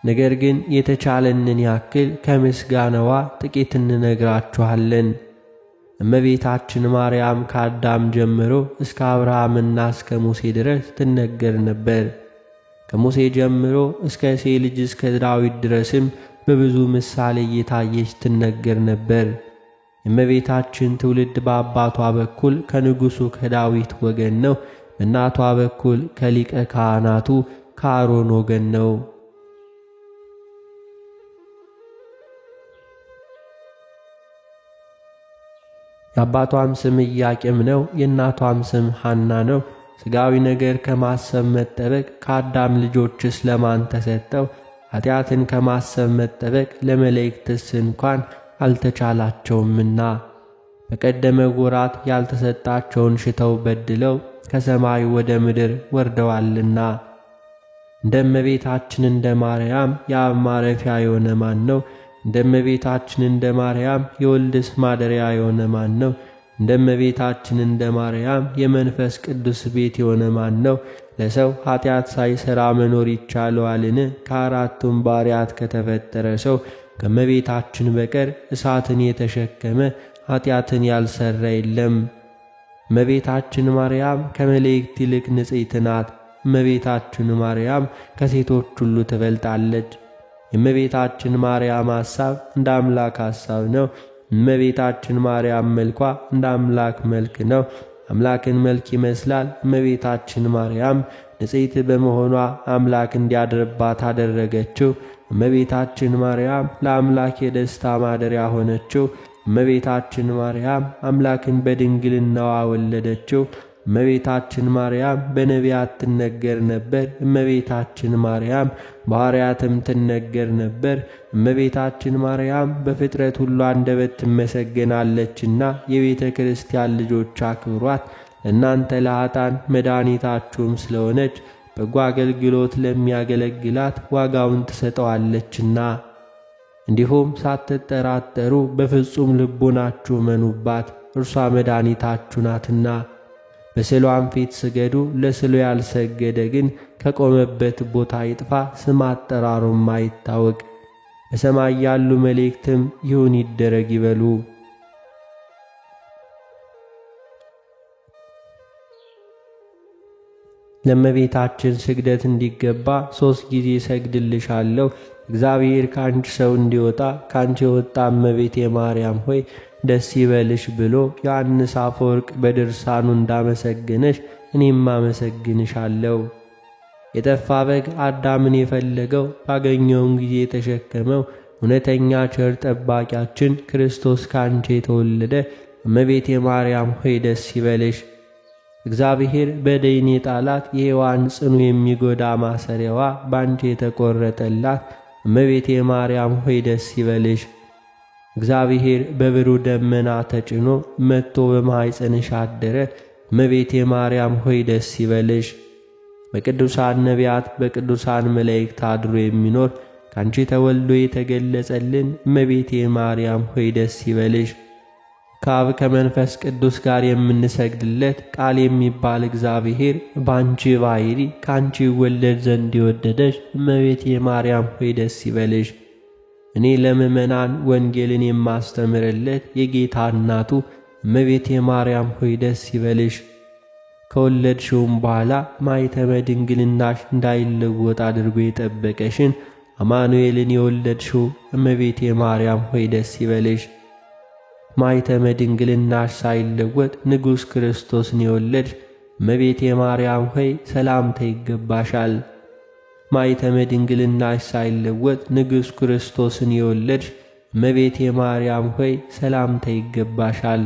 ነገር ግን የተቻለንን ያክል ከምስጋናዋ ጥቂት እንነግራችኋለን። እመቤታችን ማርያም ከአዳም ጀምሮ እስከ አብርሃምና እስከ ሙሴ ድረስ ትነገር ነበር። ከሙሴ ጀምሮ እስከ እሴይ ልጅ እስከ ዳዊት ድረስም በብዙ ምሳሌ እየታየች ትነገር ነበር። የእመቤታችን ትውልድ በአባቷ በኩል ከንጉሡ ከዳዊት ወገን ነው። በእናቷ በኩል ከሊቀ ካህናቱ ከአሮን ወገን ነው። የአባቷም ስም ኢያቄም ነው። የእናቷም ስም ሐና ነው። ሥጋዊ ነገር ከማሰብ መጠበቅ ከአዳም ልጆችስ ለማን ተሰጠው? ኃጢአትን ከማሰብ መጠበቅ ለመላእክትስ እንኳን አልተቻላቸውምና በቀደመ ወራት ያልተሰጣቸውን ሽተው በድለው ከሰማይ ወደ ምድር ወርደዋልና። እንደ እመቤታችን እንደ ማርያም የአብ ማረፊያ የሆነ ማን ነው? እንደ እመቤታችን እንደ ማርያም የወልድስ ማደሪያ የሆነ ማን ነው? እንደ እመቤታችን እንደ ማርያም የመንፈስ ቅዱስ ቤት የሆነ ማን ነው? ለሰው ኃጢአት ሳይሠራ መኖር ይቻለዋልን? ከአራቱም ባሕርያት ከተፈጠረ ሰው ከእመቤታችን በቀር እሳትን የተሸከመ ኃጢአትን ያልሠራ የለም። እመቤታችን ማርያም ከመላእክት ይልቅ ንጽሕት ናት። እመቤታችን ማርያም ከሴቶች ሁሉ ትበልጣለች። የእመቤታችን ማርያም ሐሳብ እንደ አምላክ ሐሳብ ነው። እመቤታችን ማርያም መልኳ እንደ አምላክ መልክ ነው። አምላክን መልክ ይመስላል። እመቤታችን ማርያም ንጽሕት በመሆኗ አምላክ እንዲያድርባት አደረገችው። እመቤታችን ማርያም ለአምላክ የደስታ ማደሪያ ሆነችው። እመቤታችን ማርያም አምላክን በድንግልናዋ ወለደችው። እመቤታችን ማርያም በነቢያት ትነገር ነበር። እመቤታችን ማርያም በሐዋርያትም ትነገር ነበር። እመቤታችን ማርያም በፍጥረት ሁሉ አንደበት ትመሰገናለችና የቤተ ክርስቲያን ልጆች አክብሯት። እናንተ ለኃጥአን መድኃኒታችሁም ስለሆነች በጎ አገልግሎት ለሚያገለግላት ዋጋውን ትሰጠዋለችና። እንዲሁም ሳትጠራጠሩ በፍጹም ልቦናችሁ መኑባት፣ እርሷ መድኃኒታችሁ ናትና። በስዕሏም ፊት ስገዱ። ለስዕሉ ያልሰገደ ግን ከቆመበት ቦታ ይጥፋ፣ ስም አጠራሩም አይታወቅ። በሰማይ ያሉ መላእክትም ይሁን ይደረግ ይበሉ። ለእመቤታችን ስግደት እንዲገባ 3 ጊዜ ሰግድልሻለሁ። እግዚአብሔር ከአንቺ ሰው እንዲወጣ ከአንቺ የወጣ እመቤቴ ማርያም ሆይ ደስ ይበልሽ ብሎ ዮሐንስ አፈወርቅ በድርሳኑ እንዳመሰገነሽ እኔም አመሰግንሻለሁ። የጠፋ በግ አዳምን የፈለገው ባገኘውን ጊዜ የተሸከመው እውነተኛ ቸር ጠባቂያችን ክርስቶስ ካንቺ የተወለደ እመቤቴ ማርያም ሆይ ደስ ይበልሽ። እግዚአብሔር በደይን የጣላት የሔዋን ጽኑ የሚጎዳ ማሰሪያዋ ባንቺ የተቆረጠላት እመቤቴ ማርያም ሆይ ደስ ይበልሽ። እግዚአብሔር በብሩህ ደመና ተጭኖ መጥቶ በማኅፀንሽ አደረ። እመቤቴ ማርያም ሆይ ደስ ይበልሽ። በቅዱሳን ነቢያት በቅዱሳን መላእክት አድሮ የሚኖር ካንቺ ተወልዶ የተገለጸልን እመቤቴ ማርያም ሆይ ደስ ይበልሽ። ከአብ ከመንፈስ ቅዱስ ጋር የምንሰግድለት ቃል የሚባል እግዚአብሔር በአንቺ ባሕሪ ከአንቺ ይወለድ ዘንድ የወደደሽ እመቤቴ ማርያም ሆይ ደስ ይበልሽ። እኔ ለምእመናን ወንጌልን የማስተምርለት የጌታ እናቱ እመቤቴ ማርያም ሆይ ደስ ይበልሽ። ከወለድሽውም በኋላ ማኅተመ ድንግልናሽ እንዳይለወጥ አድርጎ የጠበቀሽን አማኑኤልን የወለድሽው እመቤቴ ማርያም ሆይ ደስ ይበልሽ። ማኅተመ ድንግልናሽ ሳይለወጥ ንጉሥ ክርስቶስን የወለድሽ እመቤቴ ማርያም ሆይ ሰላምታ ይገባሻል። ማኅተመ ድንግልናሽ ሳይለወጥ ንጉሥ ክርስቶስን የወለድሽ እመቤቴ ማርያም ሆይ ሰላምታ ይገባሻል።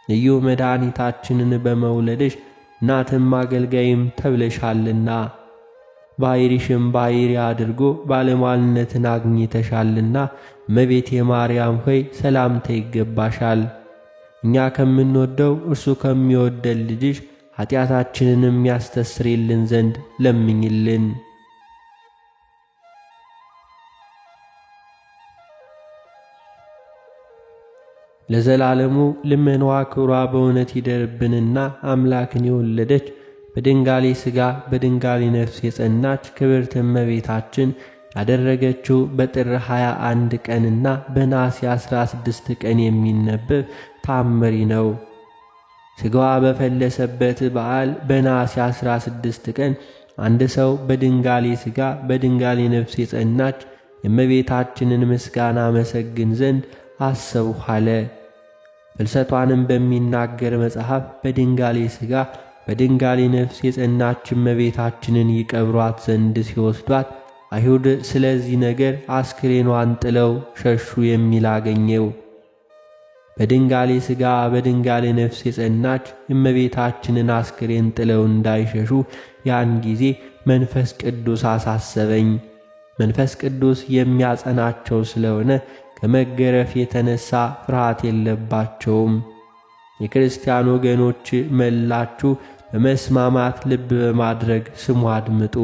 ልዩ መድኃኒታችንን በመውለድሽ እናትም አገልጋይም ተብለሻልና ባሕሪሽም ባሕሪ አድርጎ ባለሟልነትን አግኝተሻልና እመቤቴ ማርያም ሆይ ሰላምታ ይገባሻል። እኛ ከምንወደው እርሱ ከሚወደን ልጅሽ ኀጢአታችንንም ያስተሰርይልን ዘንድ ለምኝልን። ለዘላለሙ ልመናዋ ክብሯ በእውነት ይደርብንና አምላክን የወለደች በድንጋሌ ሥጋ በድንጋሌ ነፍስ የጸናች ክብርት እመቤታችን ያደረገችው በጥር 21 ቀንና በነሐሴ 16 ቀን የሚነበብ ተአምር ነው። ሥጋዋ በፈለሰበት በዓል በነሐሴ 16 ቀን አንድ ሰው በድንጋሌ ሥጋ በድንጋሌ ነፍስ የጸናች የእመቤታችንን ምስጋና መሰግን ዘንድ አሰብሁ አለ። ፍልሰቷንም በሚናገር መጽሐፍ በድንጋሌ ሥጋ በድንጋሌ ነፍስ የጸናች እመቤታችንን ይቀብሯት ዘንድ ሲወስዷት አይሁድ ስለዚህ ነገር አስክሬኗን ጥለው ሸሹ የሚል አገኘው። በድንጋሌ ሥጋ በድንጋሌ ነፍስ የጸናች እመቤታችንን አስክሬን ጥለው እንዳይሸሹ ያን ጊዜ መንፈስ ቅዱስ አሳሰበኝ። መንፈስ ቅዱስ የሚያጸናቸው ስለሆነ ከመገረፍ የተነሳ ፍርሃት የለባቸውም። የክርስቲያን ወገኖች መላችሁ በመስማማት ልብ በማድረግ ስሙ አድምጡ።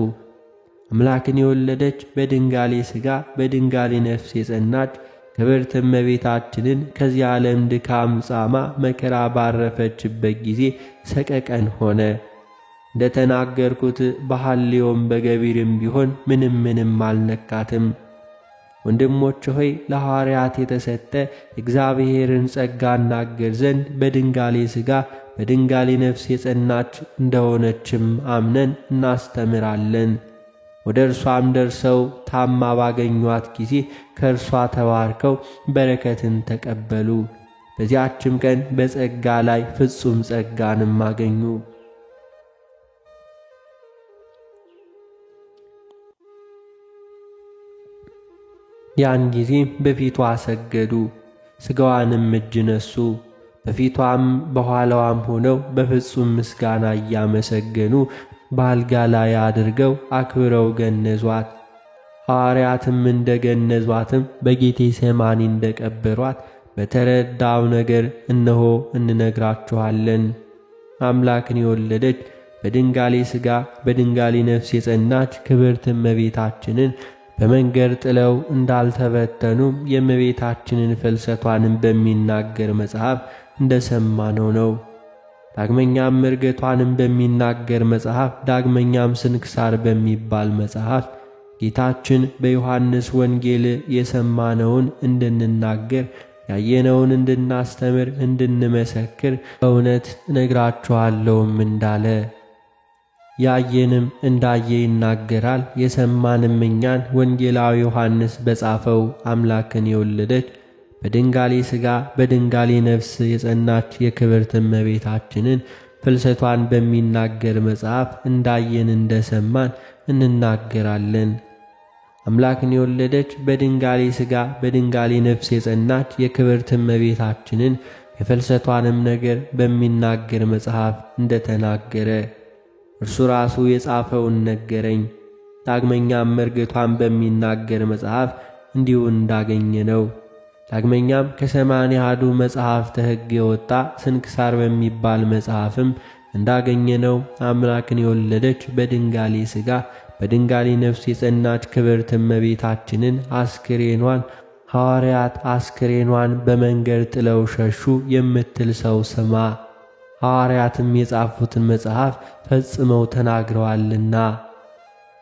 አምላክን የወለደች በድንጋሌ ሥጋ በድንጋሌ ነፍስ የጸናች ክብርት እመቤታችንን ከዚህ ዓለም ድካም ጻማ መከራ ባረፈችበት ጊዜ ሰቀቀን ሆነ። እንደ ተናገርኩት በሐልዮም በገቢርም ቢሆን ምንም አልነካትም። ወንድሞች ሆይ ለሐዋርያት የተሰጠ እግዚአብሔርን ጸጋ እናገር ዘንድ በድንጋሌ ሥጋ በድንጋሌ ነፍስ የጸናች እንደሆነችም አምነን እናስተምራለን። ወደ እርሷም ደርሰው ታማ ባገኟት ጊዜ ከእርሷ ተባርከው በረከትን ተቀበሉ። በዚያችም ቀን በጸጋ ላይ ፍጹም ጸጋንም አገኙ። ያን ጊዜ በፊቷ ሰገዱ፣ ሥጋዋንም እጅ ነሱ። በፊቷም በኋላዋም ሆነው በፍጹም ምስጋና እያመሰገኑ በአልጋ ላይ አድርገው አክብረው ገነዟት። ሐዋርያትም እንደ ገነዟትም በጌቴ ሰማኒ እንደ ቀበሯት በተረዳው ነገር እነሆ እንነግራችኋለን። አምላክን የወለደች በድንጋሌ ሥጋ በድንጋሌ ነፍስ የጸናች ክብርት እመቤታችንን በመንገድ ጥለው እንዳልተበተኑ የእመቤታችንን ፍልሰቷንም በሚናገር መጽሐፍ እንደሰማነው ነው። ዳግመኛም ዕርገቷንም በሚናገር መጽሐፍ፣ ዳግመኛም ስንክሳር በሚባል መጽሐፍ ጌታችን በዮሐንስ ወንጌል የሰማነውን እንድንናገር ያየነውን እንድናስተምር እንድንመሰክር በእውነት እነግራችኋለሁም እንዳለ ያየንም እንዳየ ይናገራል። የሰማንም እኛን ወንጌላዊ ዮሐንስ በጻፈው አምላክን የወለደች በድንጋሌ ሥጋ በድንጋሌ ነፍስ የጸናች የክብርት እመቤታችንን ፍልሰቷን በሚናገር መጽሐፍ እንዳየን እንደሰማን እንናገራለን። አምላክን የወለደች በድንጋሌ ሥጋ በድንጋሌ ነፍስ የጸናች የክብርት እመቤታችንን የፍልሰቷንም ነገር በሚናገር መጽሐፍ እንደተናገረ እርሱ ራሱ የጻፈውን ነገረኝ። ዳግመኛም ዕርገቷን በሚናገር መጽሐፍ እንዲሁ እንዳገኘ ነው። ዳግመኛም ከሰማንያ አሐዱ መጽሐፍተ ሕግ የወጣ ስንክሳር በሚባል መጽሐፍም እንዳገኘነው አምላክን የወለደች በድንጋሌ ሥጋ በድንጋሌ ነፍስ የጸናች ክብርት እመቤታችንን አስክሬኗን ሐዋርያት አስክሬኗን በመንገድ ጥለው ሸሹ የምትል ሰው ስማ። ሐዋርያትም የጻፉትን መጽሐፍ ፈጽመው ተናግረዋልና።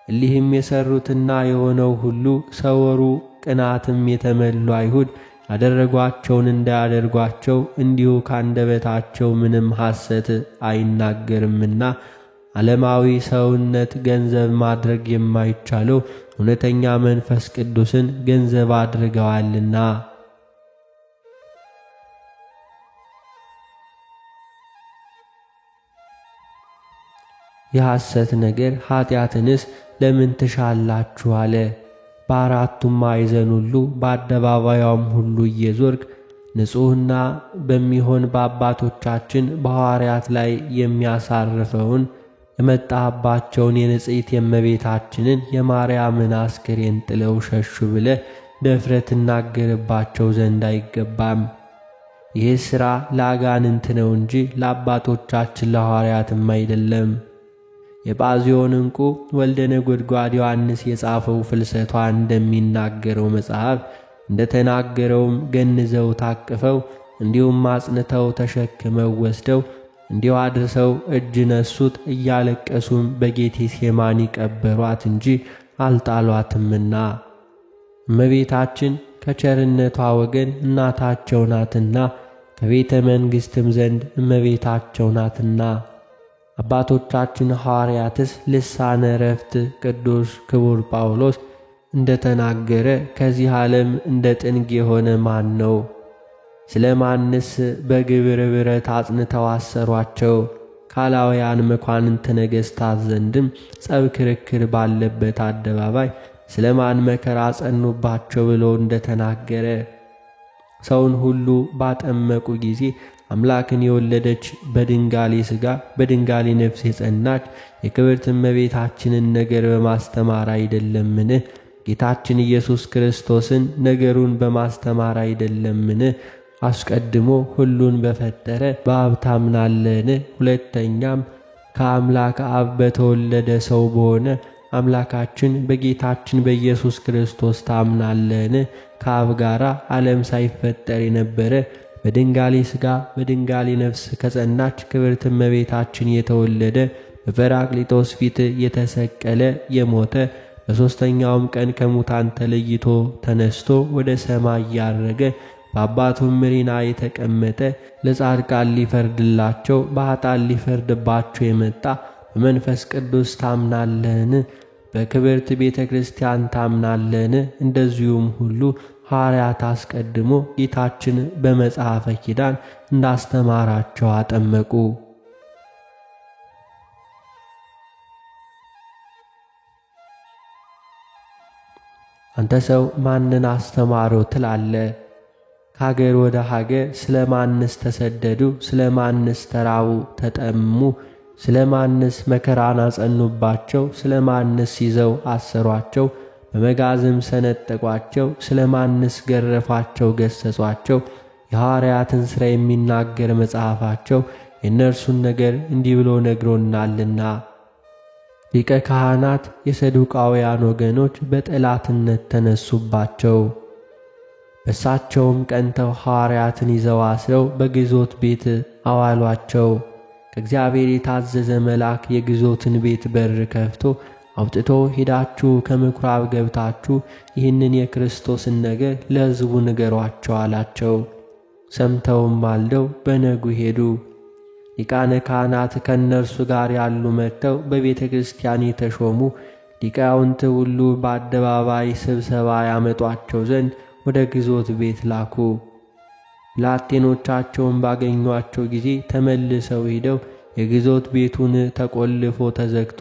እሊህም የሠሩትና የሆነው ሁሉ ሰወሩ ቅናትም የተመሉ አይሁድ ያደረጓቸውን እንዳያደርጓቸው እንዲሁ ካንደበታቸው ምንም ሐሰት አይናገርምና ዓለማዊ ሰውነት ገንዘብ ማድረግ የማይቻለው እውነተኛ መንፈስ ቅዱስን ገንዘብ አድርገዋልና። የሐሰት ነገር ኀጢአትንስ ለምን ትሻላችሁ አለ። በአራቱም ማዕዘን ሁሉ በአደባባዩም ሁሉ እየዞርክ ንጹሕና በሚሆን በአባቶቻችን በሐዋርያት ላይ የሚያሳርፈውን የመጣባቸውን የንጽሕት የእመቤታችንን የማርያምን አስክሬን ጥለው ሸሹ ብለ ደፍረህ ትናገርባቸው ዘንድ አይገባም። ይህ ሥራ ለአጋንንት ነው እንጂ ለአባቶቻችን ለሐዋርያትም አይደለም። የጳዚዮን ዕንቁ ወልደ ነጎድጓድ ዮሐንስ የጻፈው ፍልሰቷ እንደሚናገረው መጽሐፍ እንደተናገረውም ገንዘው ታቅፈው እንዲሁም አጽንተው ተሸክመው ወስደው እንዲሁ አድርሰው እጅ ነሱት፣ እያለቀሱም በጌቴሴማኒ ቀበሯት እንጂ አልጣሏትምና። እመቤታችን ከቸርነቷ ወገን እናታቸው ናትና ከቤተ መንግሥትም ዘንድ እመቤታቸው ናትና። አባቶቻችን ሐዋርያትስ ልሳነ ዕረፍት ቅዱስ ክቡር ጳውሎስ እንደ ተናገረ ከዚህ ዓለም እንደ ጥንግ የሆነ ማን ነው? ስለ ማንስ በግብር ብረት አጽንተው አሰሯቸው? ካላውያን መኳንንት ነገሥታት ዘንድም ጸብ ክርክር ባለበት አደባባይ ስለ ማን መከራ ጸኑባቸው ብሎ እንደ ተናገረ ሰውን ሁሉ ባጠመቁ ጊዜ አምላክን የወለደች በድንጋሌ ሥጋ በድንጋሌ ነፍስ የጸናች የክብርት እመቤታችንን ነገር በማስተማር አይደለምን? ጌታችን ኢየሱስ ክርስቶስን ነገሩን በማስተማር አይደለምን? አስቀድሞ ሁሉን በፈጠረ በአብ ታምናለን? ሁለተኛም ከአምላክ አብ በተወለደ ሰው በሆነ አምላካችን በጌታችን በኢየሱስ ክርስቶስ ታምናለን? ከአብ ጋር ዓለም ሳይፈጠር የነበረ በድንጋሌ ሥጋ በድንጋሌ ነፍስ ከጸናች ክብርት እመቤታችን የተወለደ በጰራቅሊጦስ ፊት የተሰቀለ የሞተ በሦስተኛውም ቀን ከሙታን ተለይቶ ተነስቶ ወደ ሰማይ ያረገ በአባቱም ምሪና የተቀመጠ ለጻድቃን ሊፈርድላቸው በኃጥአን ሊፈርድባቸው የመጣ በመንፈስ ቅዱስ ታምናለን? በክብርት ቤተ ክርስቲያን ታምናለን? እንደዚሁም ሁሉ ሐዋርያት አስቀድሞ ጌታችን በመጽሐፈ ኪዳን እንዳስተማራቸው አጠመቁ። አንተ ሰው ማንን አስተማረው ትላለህ? ከሀገር ወደ ሀገር ስለ ማንስ ተሰደዱ? ስለ ማንስ ተራቡ ተጠሙ? ስለ ማንስ መከራን አጸኑባቸው? ስለ ማንስ ይዘው አሰሯቸው? በመጋዝም ሰነጠቋቸው? ስለ ማንስ ገረፏቸው ገሰጿቸው? የሐዋርያትን ሥራ የሚናገር መጽሐፋቸው የእነርሱን ነገር እንዲህ ብሎ ነግሮናልና። ሊቀ ካህናት የሰዱቃውያን ወገኖች በጠላትነት ተነሱባቸው። በእሳቸውም ቀንተው ሐዋርያትን ይዘው አስረው በግዞት ቤት አዋሏቸው። ከእግዚአብሔር የታዘዘ መልአክ የግዞትን ቤት በር ከፍቶ አውጥቶ ሄዳችሁ ከምኵራብ ገብታችሁ ይህንን የክርስቶስን ነገር ለሕዝቡ ንገሯቸው አላቸው። ሰምተውም ማልደው በነጉ ሄዱ። ሊቃነ ካህናት ከእነርሱ ጋር ያሉ መጥተው በቤተ ክርስቲያን የተሾሙ ሊቃውንት ሁሉ በአደባባይ ስብሰባ ያመጧቸው ዘንድ ወደ ግዞት ቤት ላኩ። ብላቴኖቻቸውን ባገኟቸው ጊዜ ተመልሰው ሄደው የግዞት ቤቱን ተቆልፎ ተዘግቶ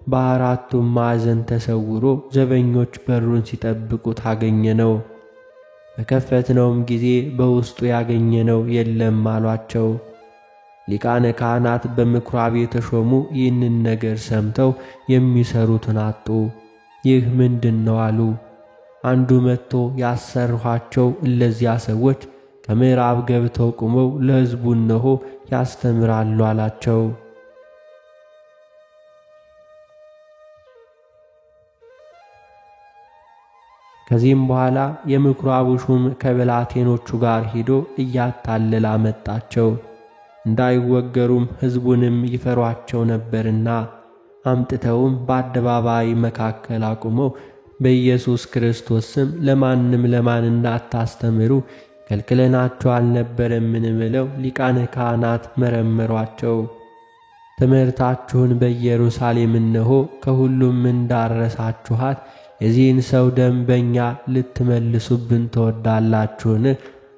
በአራቱም ማዕዘን ተሰውሮ ዘበኞች በሩን ሲጠብቁት አገኘነው። በከፈትነውም ጊዜ በውስጡ ያገኘነው የለም አሏቸው። ሊቃነ ካህናት በምኵራብ የተሾሙ ይህንን ነገር ሰምተው የሚሰሩትን አጡ። ይህ ምንድን ነው አሉ። አንዱ መጥቶ ያሰርኋቸው እለዚያ ሰዎች ከምዕራብ ገብተው ቁመው ለሕዝቡ እነሆ ያስተምራሉ አላቸው። ከዚህም በኋላ የምኵራቡ ሹም ከብላቴኖቹ ጋር ሄዶ እያታለለ አመጣቸው። እንዳይወገሩም ሕዝቡንም ይፈሯቸው ነበርና። አምጥተውም በአደባባይ መካከል አቁመው በኢየሱስ ክርስቶስ ስም ለማን እንዳታስተምሩ ከልክለናችሁ አልነበረምን ብለው ሊቃነ ካህናት መረመሯቸው። ትምህርታችሁን በኢየሩሳሌም እነሆ ከሁሉም እንዳረሳችኋት የዚህን ሰው ደም በእኛ ልትመልሱብን ትወዳላችሁን?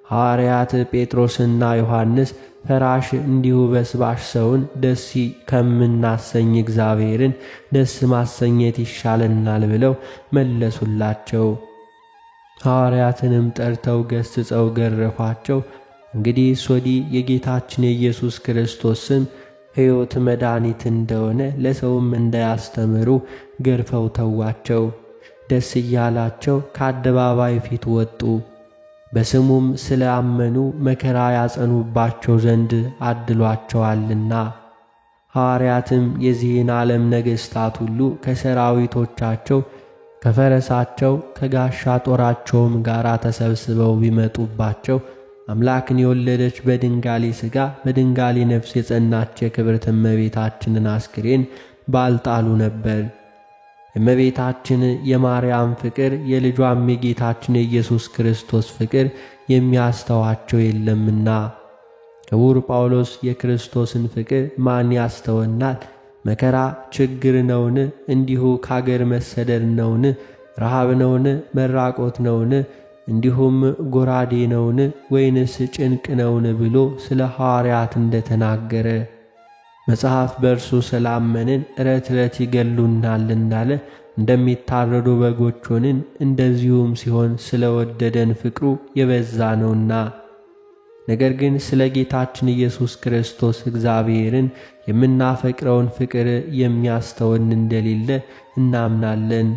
ሐዋርያት ጴጥሮስና ዮሐንስ ፈራሽ እንዲሁ በስባሽ ሰውን ደስ ከምናሰኝ እግዚአብሔርን ደስ ማሰኘት ይሻለናል ብለው መለሱላቸው። ሐዋርያትንም ጠርተው ገስጸው ገረፏቸው። እንግዲህ ወዲህ የጌታችን የኢየሱስ ክርስቶስ ስም ሕይወት መድኃኒት እንደሆነ ለሰውም እንዳያስተምሩ ገርፈው ተዋቸው። ደስ እያላቸው ከአደባባይ ፊት ወጡ። በስሙም ስለ አመኑ መከራ ያጸኑባቸው ዘንድ አድሏቸዋልና። ሐዋርያትም የዚህን ዓለም ነገሥታት ሁሉ ከሰራዊቶቻቸው ከፈረሳቸው ከጋሻ ጦራቸውም ጋር ተሰብስበው ቢመጡባቸው አምላክን የወለደች በድንጋሌ ሥጋ በድንጋሌ ነፍስ የጸናች የክብርት እመቤታችንን አስክሬን ባልጣሉ ነበር። የእመቤታችን የማርያም ፍቅር የልጇም የጌታችን የኢየሱስ ክርስቶስ ፍቅር የሚያስተዋቸው የለምና። ክቡር ጳውሎስ የክርስቶስን ፍቅር ማን ያስተወናል? መከራ ችግር ነውን? እንዲሁ ከአገር መሰደድ ነውን? ረሃብ ነውን? መራቆት ነውን? እንዲሁም ጎራዴ ነውን? ወይንስ ጭንቅ ነውን? ብሎ ስለ ሐዋርያት እንደተናገረ መጽሐፍ በእርሱ ስላመንን ዕለት ዕለት ይገሉናል እንዳለ እንደሚታረዱ በጎች ሆንን። እንደዚሁም ሲሆን ስለ ወደደን ፍቅሩ የበዛ ነውና። ነገር ግን ስለ ጌታችን ኢየሱስ ክርስቶስ እግዚአብሔርን የምናፈቅረውን ፍቅር የሚያስተወን እንደሌለ እናምናለን።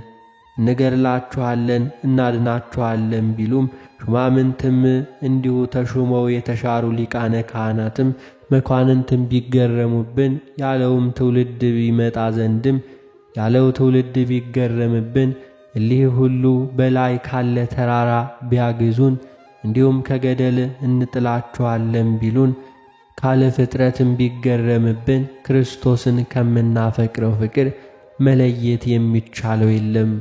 እንገድላችኋለን፣ እናድናችኋለን ቢሉም ሹማምንትም እንዲሁ ተሹመው የተሻሩ ሊቃነ ካህናትም መኳንንትም ቢገረሙብን ያለውም ትውልድ ቢመጣ ዘንድም ያለው ትውልድ ቢገረምብን እሊህ ሁሉ በላይ ካለ ተራራ ቢያግዙን እንዲሁም ከገደል እንጥላችኋለን ቢሉን ካለ ፍጥረትም ቢገረምብን ክርስቶስን ከምናፈቅረው ፍቅር መለየት የሚቻለው የለም።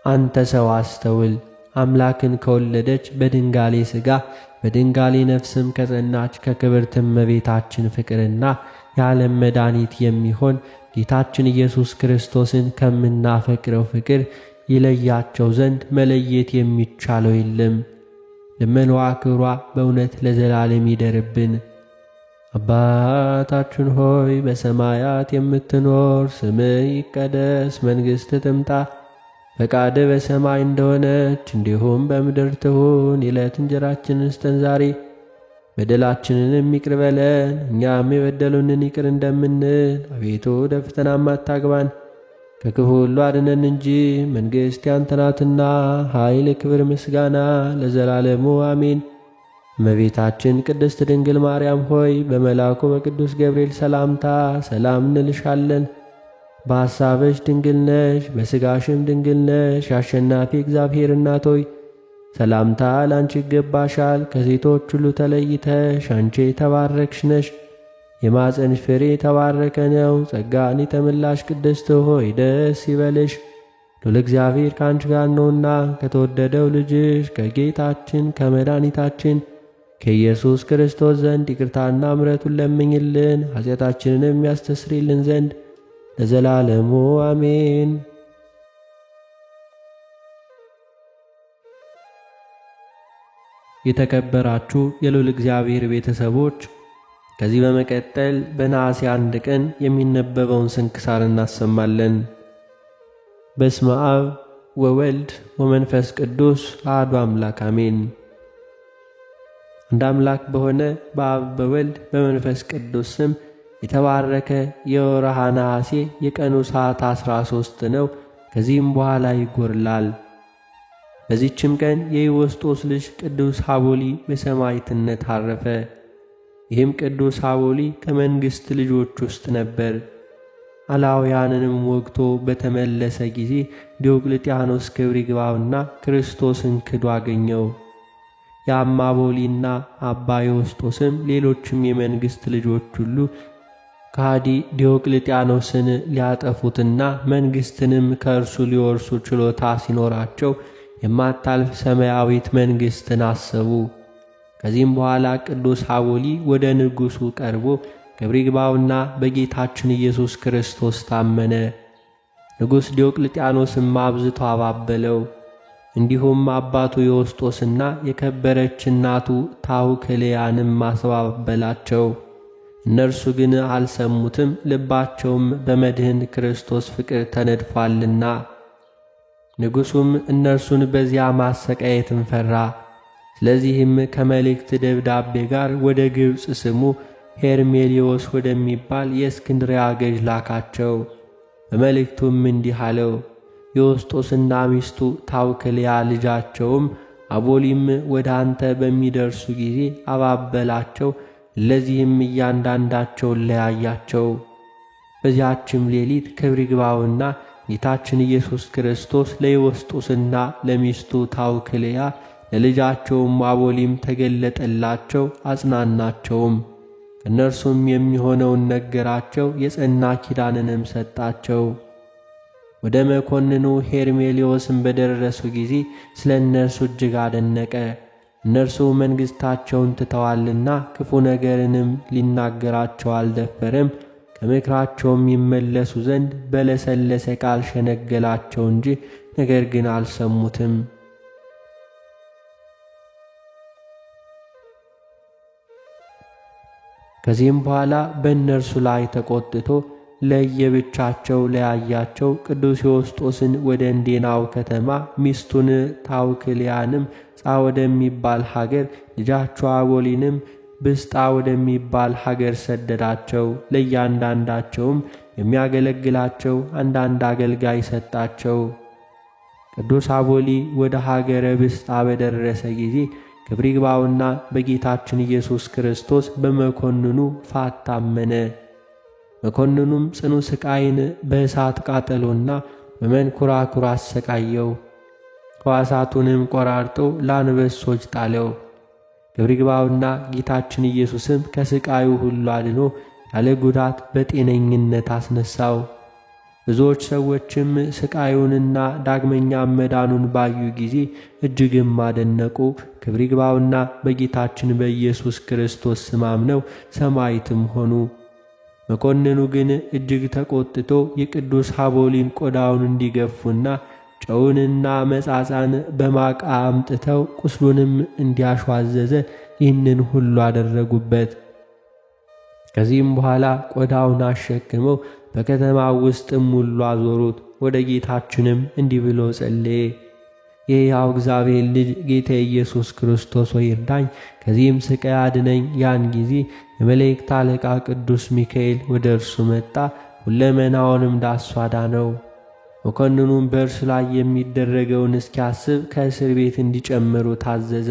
አንተ ሰው አስተውል። አምላክን ከወለደች በድንጋሌ ሥጋ በድንጋሌ ነፍስም ከጸናች ከክብርት እመቤታችን ፍቅርና የዓለም መድኃኒት የሚሆን ጌታችን ኢየሱስ ክርስቶስን ከምናፈቅረው ፍቅር ይለያቸው ዘንድ መለየት የሚቻለው የለም። ልመናዋ ክብሯ በእውነት ለዘላለም ይደርብን። አባታችን ሆይ በሰማያት የምትኖር፣ ስምህ ይቀደስ፣ መንግሥትህ ትምጣ፣ ፈቃድህ በሰማይ እንደሆነች እንዲሁም በምድር ትሁን። የዕለት እንጀራችንን ስጠን ዛሬ፣ በደላችንንም ይቅር በለን እኛም የበደሉንን ይቅር እንደምንል። አቤቱ ወደ ፈተናም አታግባን ከክፉ ሁሉ አድነን እንጂ መንግሥት ያንተ ናትና፣ ኃይል፣ ክብር፣ ምስጋና ለዘላለሙ አሜን። እመቤታችን ቅድስት ድንግል ማርያም ሆይ በመልአኩ በቅዱስ ገብርኤል ሰላምታ ሰላም እንልሻለን። በሐሳብሽ ድንግል ነሽ፣ በሥጋሽም ድንግል ነሽ። የአሸናፊ እግዚአብሔር እናት ሆይ ሰላምታ ላንቺ ይገባሻል። ከሴቶች ሁሉ ተለይተሽ አንቺ የተባረክሽ ነሽ። የማፀንሽ ፍሬ የተባረከ ነው። ጸጋን የተመላሽ ቅድስት ሆይ ደስ ይበልሽ፣ ሉል እግዚአብሔር ከአንቺ ጋር ነውና ከተወደደው ልጅሽ ከጌታችን ከመድኃኒታችን ከኢየሱስ ክርስቶስ ዘንድ ይቅርታና ምሕረቱን ለምኝልን ኃጢአታችንንም የሚያስተስርይልን ዘንድ ለዘላለሙ አሜን። የተከበራችሁ የልዑል እግዚአብሔር ቤተሰቦች ከዚህ በመቀጠል በነሐሴ 1 ቀን የሚነበበውን ስንክሳር እናሰማለን። በስመ አብ ወወልድ ወመንፈስ ቅዱስ አሐዱ አምላክ አሜን። አንድ አምላክ በሆነ በአብ በወልድ በመንፈስ ቅዱስ ስም የተባረከ የወርኃ ነሐሴ የቀኑ ሰዓት 13 ነው። ከዚህም በኋላ ይጎርላል። በዚህችም ቀን የኢዎስጦስ ልጅ ቅዱስ ሐቦሊ በሰማዕትነት አረፈ። ይህም ቅዱስ አቦሊ ከመንግሥት ልጆች ውስጥ ነበር። አላውያንንም ወግቶ በተመለሰ ጊዜ ዲዮቅልጥያኖስ ክብር ይግባውና ክርስቶስን ክዶ አገኘው። ያም አቦሊና አባ ዮስጦስም ሌሎችም የመንግሥት ልጆች ሁሉ ከሃዲ ዲዮቅልጥያኖስን ሊያጠፉትና መንግሥትንም ከእርሱ ሊወርሱ ችሎታ ሲኖራቸው የማታልፍ ሰማያዊት መንግሥትን አሰቡ። ከዚህም በኋላ ቅዱስ አቦሊ ወደ ንጉሡ ቀርቦ ክብር ይግባውና በጌታችን ኢየሱስ ክርስቶስ ታመነ። ንጉሥ ዲዮቅልጥያኖስም አብዝቶ አባበለው። እንዲሁም አባቱ ዮስጦስና የከበረች እናቱ ታውክልያንም አስባበላቸው። እነርሱ ግን አልሰሙትም፣ ልባቸውም በመድህን ክርስቶስ ፍቅር ተነድፏልና። ንጉሡም እነርሱን በዚያ ማሰቃየትን ፈራ። ስለዚህም ከመልእክት ደብዳቤ ጋር ወደ ግብፅ ስሙ ሄርሜሊዮስ ወደሚባል የእስክንድርያ ገዥ ላካቸው። በመልእክቱም እንዲህ አለው፣ ዮስጦስና ሚስቱ ታውክልያ ልጃቸውም አቦሊም ወደ አንተ በሚደርሱ ጊዜ አባበላቸው። ለዚህም እያንዳንዳቸውን ለያያቸው። በዚያችም ሌሊት ክብር ይግባውና ጌታችን ኢየሱስ ክርስቶስ ለዮስጦስና ለሚስቱ ታውክልያ ለልጃቸውም አቦሊም ተገለጠላቸው፣ አጽናናቸውም። ከእነርሱም የሚሆነውን ነገራቸው፣ የጸና ኪዳንንም ሰጣቸው። ወደ መኮንኑ ሄርሜሊዮስም በደረሱ ጊዜ ስለ እነርሱ እጅግ አደነቀ። እነርሱ መንግሥታቸውን ትተዋልና ክፉ ነገርንም ሊናገራቸው አልደፈረም። ከምክራቸውም ይመለሱ ዘንድ በለሰለሰ ቃል ሸነገላቸው እንጂ ነገር ግን አልሰሙትም። ከዚህም በኋላ በእነርሱ ላይ ተቆጥቶ ለየብቻቸው ለያያቸው። ቅዱስ ዮስጦስን ወደ እንዴናው ከተማ፣ ሚስቱን ታውክልያንም ጻ ወደሚባል ሀገር፣ ልጃቸው አቦሊንም ብስጣ ወደሚባል ሀገር ሰደዳቸው። ለእያንዳንዳቸውም የሚያገለግላቸው አንዳንድ አገልጋይ ሰጣቸው። ቅዱስ አቦሊ ወደ ሀገረ ብስጣ በደረሰ ጊዜ ክብር ይግባውና በጌታችን ኢየሱስ ክርስቶስ በመኮንኑ ፋት ታመነ። መኮንኑም ጽኑ ሥቃይን በእሳት ቃጠሎና በመንኰራኵር አሰቃየው። ሕዋሳቱንም ቆራርጦ ለአንበሶች ጣለው። ክብር ይግባውና ጌታችን ኢየሱስም ከሥቃዩ ሁሉ አድኖ ያለ ጉዳት በጤነኝነት አስነሣው። ብዙዎች ሰዎችም ሥቃዩንና ዳግመኛም መዳኑን ባዩ ጊዜ እጅግም አደነቁ። ክብር ይግባውና በጌታችን በኢየሱስ ክርስቶስ ስም አምነው ሰማዕትም ሆኑ። መኮንኑ ግን እጅግ ተቆጥቶ የቅዱስ አቦሊን ቆዳውን እንዲገፉና ጨውንና መጻጻን በማቅ አምጥተው ቁስሉንም እንዲያሹ አዘዘ። ይህንን ሁሉ አደረጉበት። ከዚህም በኋላ ቆዳውን አሸክመው በከተማው ውስጥም ሁሉ አዞሩት። ወደ ጌታችንም እንዲህ ብሎ ጸለየ። የሕያው እግዚአብሔር ልጅ ጌታ ኢየሱስ ክርስቶስ ሆይ እርዳኝ፣ ከዚህም ሥቃይ አድነኝ። ያን ጊዜ የመላእክት አለቃ ቅዱስ ሚካኤል ወደ እርሱ መጣ፣ ሁለመናውንም ዳሶ አዳነው። መኮንኑም በእርሱ ላይ የሚደረገውን እስኪያስብ ከእስር ቤት እንዲጨምሩ ታዘዘ።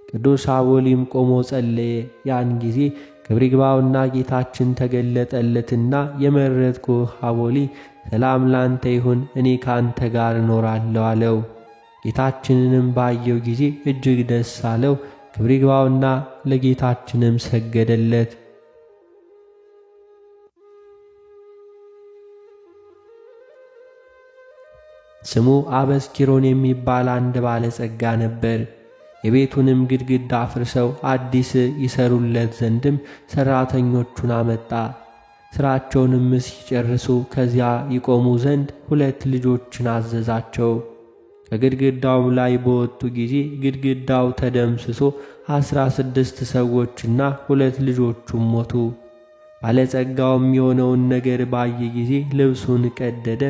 ቅዱስ አቦሊም ቆሞ ጸለየ። ያን ጊዜ ክብር ይግባውና ጌታችን ተገለጠለትና የመረጥኩህ አቦሊ ሰላም ላንተ ይሁን፣ እኔ ካንተ ጋር እኖራለሁ አለው። ጌታችንንም ባየው ጊዜ እጅግ ደስ አለው። ክብር ይግባውና ለጌታችንም ሰገደለት። ስሙ አበስኪሮን የሚባል አንድ ባለጸጋ ነበር። የቤቱንም ግድግዳ አፍርሰው አዲስ ይሰሩለት ዘንድም ሠራተኞቹን አመጣ። ሥራቸውንም ሲጨርሱ ከዚያ ይቆሙ ዘንድ 2 ልጆችን አዘዛቸው። ከግድግዳውም ላይ በወጡ ጊዜ ግድግዳው ተደምስሶ 16 ሰዎችና 2 ልጆቹም ሞቱ። ባለጸጋውም የሆነውን ነገር ባየ ጊዜ ልብሱን ቀደደ፣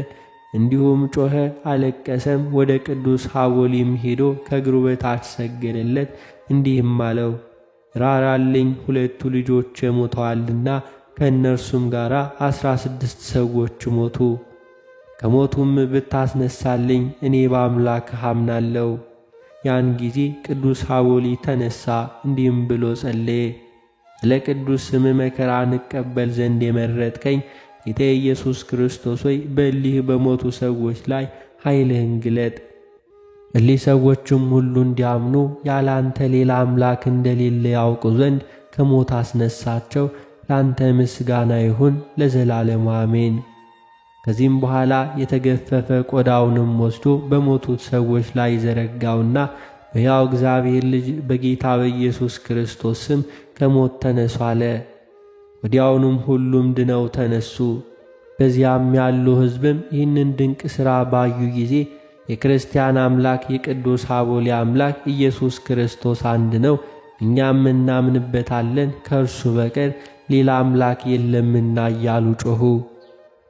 እንዲሁም ጮኸ፣ አለቀሰም። ወደ ቅዱስ አቦሊም ሄዶ ከእግሩ በታች ሰገደለት፣ እንዲህም አለው፣ ራራልኝ፣ 2 ልጆቼ ሞተዋልና ከእነርሱም ጋር 16 ሰዎች ሞቱ። ከሞቱም ብታስነሳልኝ እኔ በአምላክህ አምናለሁ። ያን ጊዜ ቅዱስ አቦሊ ተነሣ፣ እንዲህም ብሎ ጸለየ። ስለ ቅዱስ ስም መከራ እንቀበል ዘንድ የመረጥከኝ ጌታ ኢየሱስ ክርስቶስ ሆይ በእሊህ በሞቱ ሰዎች ላይ ኃይልህን ግለጥ። እሊህ ሰዎችም ሁሉ እንዲያምኑ ያለ አንተ ሌላ አምላክ እንደሌለ ያውቁ ዘንድ ከሞት አስነሳቸው። ለአንተ ምስጋና ይሁን ለዘላለሙ አሜን። ከዚህም በኋላ የተገፈፈ ቆዳውንም ወስዶ በሞቱት ሰዎች ላይ ዘረጋውና በሕያው እግዚአብሔር ልጅ በጌታ በኢየሱስ ክርስቶስ ስም ከሞት ተነሱ አለ። ወዲያውኑም ሁሉም ድነው ተነሱ። በዚያም ያሉ ሕዝብም ይህንን ድንቅ ሥራ ባዩ ጊዜ የክርስቲያን አምላክ የቅዱስ አቦሊ አምላክ ኢየሱስ ክርስቶስ አንድ ነው፣ እኛም እናምንበታለን፣ ከእርሱ በቀር ሌላ አምላክ የለምና እያሉ ጮኹ።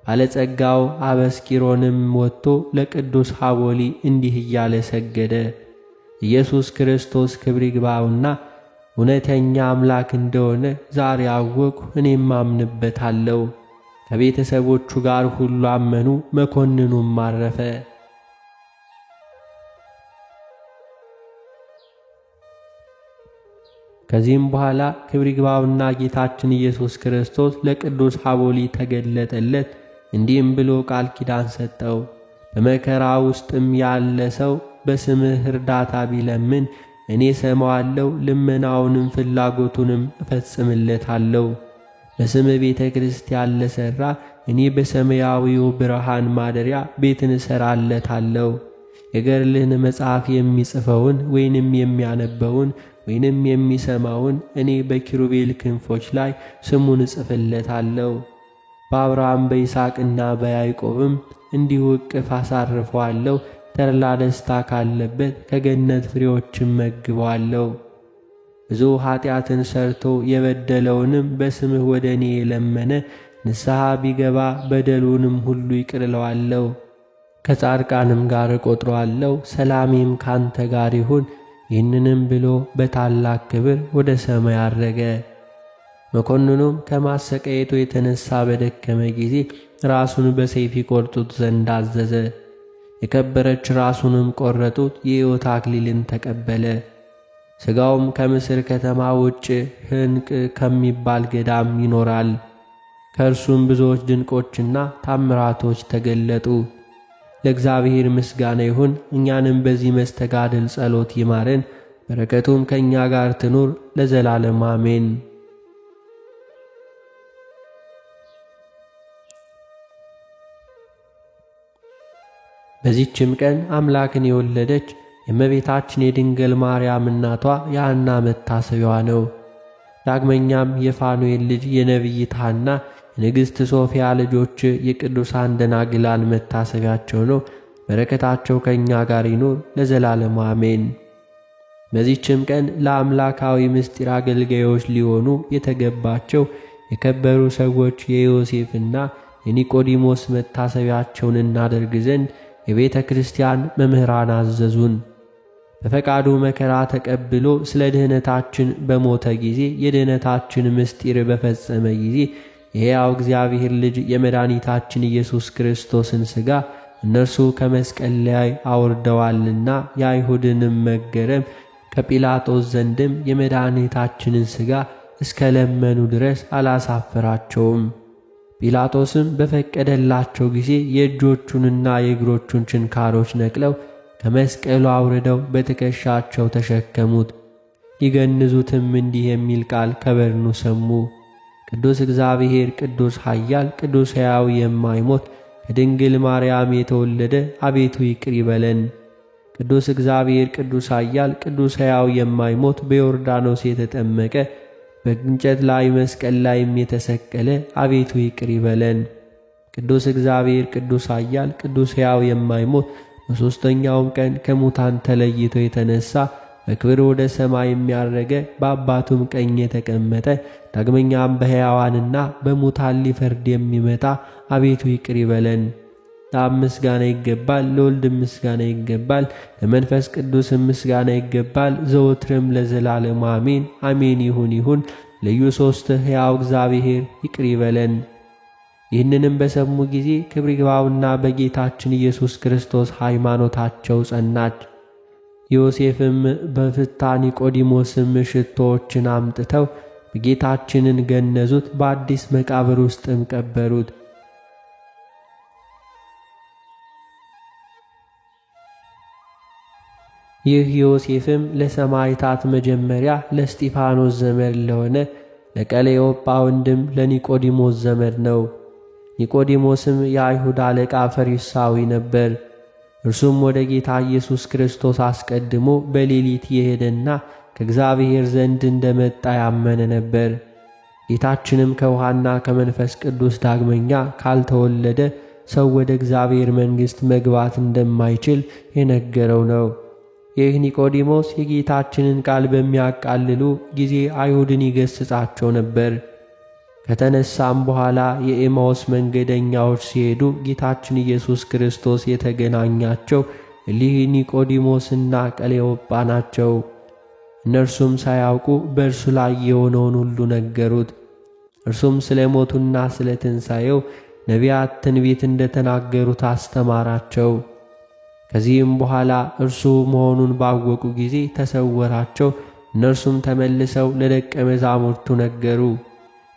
ባለጸጋው አበስኪሮንም ወጥቶ ለቅዱስ አቦሊ እንዲህ እያለ ሰገደ። ኢየሱስ ክርስቶስ ክብር ይግባውና እውነተኛ አምላክ እንደሆነ ዛሬ አወቅሁ፣ እኔም አምንበታለሁ። ከቤተሰቦቹ ጋር ሁሉ አመኑ። መኮንኑም አረፈ። ከዚህም በኋላ ክብር ይግባውና ጌታችን ኢየሱስ ክርስቶስ ለቅዱስ አቦሊ ተገለጠለት፣ እንዲህም ብሎ ቃል ኪዳን ሰጠው። በመከራ ውስጥም ያለ ሰው በስምህ እርዳታ ቢለምን እኔ ሰማዋለሁ፣ ልመናውንም ፍላጎቱንም እፈጽምለታለሁ። በስምህ ቤተ ክርስቲያን ለሠራ እኔ በሰማያዊው ብርሃን ማደሪያ ቤትን እሠራለታለሁ። የገድልህን መጽሐፍ የሚጽፈውን ወይንም የሚያነበውን ወይንም የሚሰማውን እኔ በኪሩቤል ክንፎች ላይ ስሙን እጽፍለታለሁ። በአብርሃም በይስሐቅና በያዕቆብም እንዲሁ እቅፍ አሳርፈዋለሁ። ተድላ ደስታ ካለበት ከገነት ፍሬዎችም መግበዋለሁ። ብዙ ኀጢአትን ሰርቶ የበደለውንም በስምህ ወደ እኔ የለመነ ንስሐ ቢገባ በደሉንም ሁሉ ይቅር እለዋለሁ፣ ከጻድቃንም ጋር እቈጥረዋለሁ። ሰላሜም ካንተ ጋር ይሁን። ይህንንም ብሎ በታላቅ ክብር ወደ ሰማይ አረገ። መኮንኑም ከማሰቃየቱ የተነሣ በደከመ ጊዜ ራሱን በሰይፍ ይቈርጡት ዘንድ አዘዘ። የከበረች ራሱንም ቈረጡት። የሕይወት አክሊልን ተቀበለ። ሥጋውም ከምስር ከተማ ውጭ ሕንቅ ከሚባል ገዳም ይኖራል። ከእርሱም ብዙዎች ድንቆችና ታምራቶች ተገለጡ። ለእግዚአብሔር ምስጋና ይሁን። እኛንም በዚህ መስተጋድል ጸሎት ይማረን፣ በረከቱም ከእኛ ጋር ትኑር ለዘላለም አሜን። በዚህችም ቀን አምላክን የወለደች የእመቤታችን የድንግል ማርያም እናቷ የሐና መታሰቢያዋ ነው። ዳግመኛም የፋኑኤል ልጅ የነቢይት ሐና የንግሥት ሶፊያ ልጆች የቅዱሳን ደናግላን መታሰቢያቸው ነው። በረከታቸው ከእኛ ጋር ይኑር ለዘላለሙ አሜን። በዚህችም ቀን ለአምላካዊ ምስጢር አገልጋዮች ሊሆኑ የተገባቸው የከበሩ ሰዎች የዮሴፍና የኒቆዲሞስ መታሰቢያቸውን እናደርግ ዘንድ የቤተ ክርስቲያን መምህራን አዘዙን። በፈቃዱ መከራ ተቀብሎ ስለ ድኅነታችን በሞተ ጊዜ የድኅነታችን ምስጢር በፈጸመ ጊዜ የሕያው እግዚአብሔር ልጅ የመድኃኒታችን ኢየሱስ ክርስቶስን ሥጋ እነርሱ ከመስቀል ላይ አውርደዋልና የአይሁድንም መገረም ከጲላጦስ ዘንድም የመድኃኒታችንን ሥጋ እስከ ለመኑ ድረስ አላሳፈራቸውም። ጲላጦስም በፈቀደላቸው ጊዜ የእጆቹንና የእግሮቹን ችንካሮች ነቅለው ከመስቀሉ አውርደው በትከሻቸው ተሸከሙት። ሊገንዙትም እንዲህ የሚል ቃል ከበድኑ ሰሙ። ቅዱስ እግዚአብሔር፣ ቅዱስ ኃያል፣ ቅዱስ ሕያው የማይሞት ከድንግል ማርያም የተወለደ አቤቱ ይቅር ይበለን። ቅዱስ እግዚአብሔር፣ ቅዱስ ኃያል፣ ቅዱስ ሕያው የማይሞት በዮርዳኖስ የተጠመቀ በእንጨት ላይ መስቀል ላይም የተሰቀለ አቤቱ ይቅር ይበለን። ቅዱስ እግዚአብሔር፣ ቅዱስ ኃያል፣ ቅዱስ ሕያው የማይሞት በሦስተኛውም ቀን ከሙታን ተለይቶ የተነሣ በክብር ወደ ሰማይ የሚያረገ በአባቱም ቀኝ የተቀመጠ ዳግመኛም በሕያዋንና በሙታን ሊፈርድ የሚመጣ አቤቱ ይቅር ይበለን። ለአብ ምስጋና ይገባል፣ ለወልድም ምስጋና ይገባል፣ ለመንፈስ ቅዱስም ምስጋና ይገባል፣ ዘወትርም ለዘላለሙ አሜን። አሜን ይሁን ይሁን። ልዩ ሦስት ሕያው እግዚአብሔር ይቅር ይበለን። ይህንንም በሰሙ ጊዜ ክብር ይግባውና በጌታችን ኢየሱስ ክርስቶስ ሃይማኖታቸው ጸናች። ዮሴፍም በፍታ ኒቆዲሞስም ሽቶዎችን አምጥተው ጌታችንን ገነዙት፣ በአዲስ መቃብር ውስጥም ቀበሩት። ይህ ዮሴፍም ለሰማዕታት መጀመሪያ ለእስጢፋኖስ ዘመድ ለሆነ ለቀሌዮጳ ወንድም ለኒቆዲሞስ ዘመድ ነው። ኒቆዲሞስም የአይሁድ አለቃ ፈሪሳዊ ነበር። እርሱም ወደ ጌታ ኢየሱስ ክርስቶስ አስቀድሞ በሌሊት የሄደና ከእግዚአብሔር ዘንድ እንደመጣ ያመነ ነበር። ጌታችንም ከውሃና ከመንፈስ ቅዱስ ዳግመኛ ካልተወለደ ሰው ወደ እግዚአብሔር መንግሥት መግባት እንደማይችል የነገረው ነው። ይህ ኒቆዲሞስ የጌታችንን ቃል በሚያቃልሉ ጊዜ አይሁድን ይገሥጻቸው ነበር። ከተነሳም በኋላ የኤማውስ መንገደኛዎች ሲሄዱ ጌታችን ኢየሱስ ክርስቶስ የተገናኛቸው እሊህ ኒቆዲሞስና ቀሌዮጳ ናቸው። እነርሱም ሳያውቁ በእርሱ ላይ የሆነውን ሁሉ ነገሩት። እርሱም ስለ ሞቱና ስለ ትንሣኤው ነቢያት ትንቢት እንደተናገሩት አስተማራቸው። ከዚህም በኋላ እርሱ መሆኑን ባወቁ ጊዜ ተሰወራቸው። እነርሱም ተመልሰው ለደቀ መዛሙርቱ ነገሩ።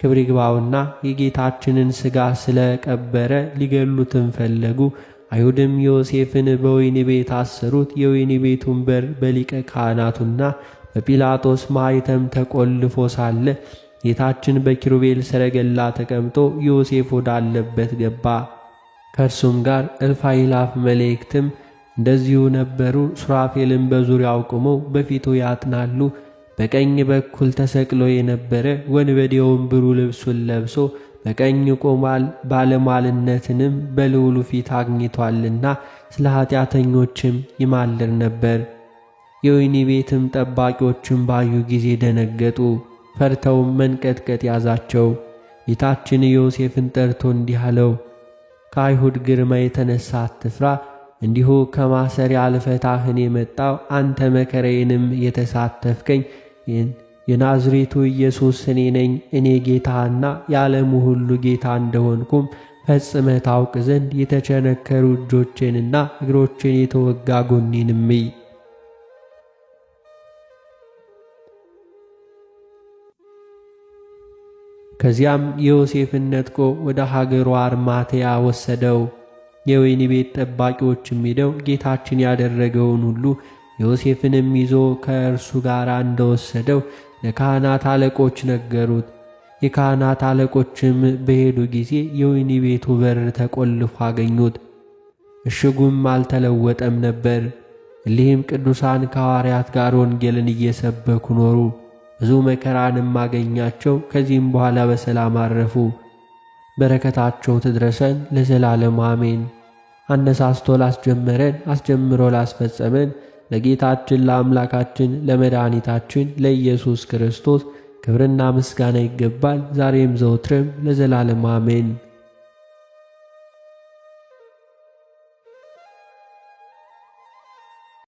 ክብር ይግባውና የጌታችንን ሥጋ ስለ ቀበረ ሊገሉትም ፈለጉ። አይሁድም ዮሴፍን በወህኒ ቤት አሰሩት። የወህኒ ቤቱን በር በሊቀ ካህናቱና በጲላጦስ ማኅተም ተቈልፎ ሳለ ጌታችን በኪሩቤል ሰረገላ ተቀምጦ ዮሴፍ ወዳለበት ገባ። ከእርሱም ጋር እልፍ አእላፍ መላእክትም እንደዚሁ ነበሩ። ሱራፌልም በዙሪያው ቆመው በፊቱ ያጥናሉ። በቀኝ በኩል ተሰቅሎ የነበረ ወንበዴውም ብሩህ ልብሱን ለብሶ በቀኝ ቆሟል። ባለሟልነትንም በልዑሉ ፊት አግኝቶአልና ስለ ኃጢአተኞችም ይማልድ ነበር። የወህኒ ቤትም ጠባቂዎችም ባዩ ጊዜ ደነገጡ፣ ፈርተውም መንቀጥቀጥ ያዛቸው። ጌታችን ዮሴፍን ጠርቶ እንዲህ አለው፣ ከአይሁድ ግርማ የተነሣ አትፍራ። እንዲሁ ከማሰሪያ ልፈታህን የመጣው አንተ መከራዬንም የተሳተፍከኝ የናዝሬቱ ኢየሱስ እኔ ነኝ። እኔ ጌታና የዓለሙ ሁሉ ጌታ እንደሆንኩም ፈጽመህ ታውቅ ዘንድ የተቸነከሩ እጆቼንና እግሮቼን የተወጋ ጎኔንም እይ። ከዚያም ዮሴፍን ነጥቆ ወደ ሀገሩ አርማትያ ወሰደው። የወህኒ ቤት ጠባቂዎችም ሄደው ጌታችን ያደረገውን ሁሉ ዮሴፍንም ይዞ ከእርሱ ጋር እንደወሰደው ለካህናት አለቆች ነገሩት። የካህናት አለቆችም በሄዱ ጊዜ የወህኒ ቤቱ በር ተቈልፎ አገኙት፣ እሽጉም አልተለወጠም ነበር። እሊህም ቅዱሳን ከሐዋርያት ጋር ወንጌልን እየሰበኩ ኖሩ። ብዙ መከራንም አገኛቸው። ከዚህም በኋላ በሰላም አረፉ። በረከታቸው ትድረሰን ለዘላለም አሜን። አነሳስቶ ላስጀመረን አስጀምሮ ላስፈጸመን ለጌታችን ለአምላካችን ለመድኃኒታችን ለኢየሱስ ክርስቶስ ክብርና ምስጋና ይገባል፣ ዛሬም ዘውትርም ለዘላለም አሜን።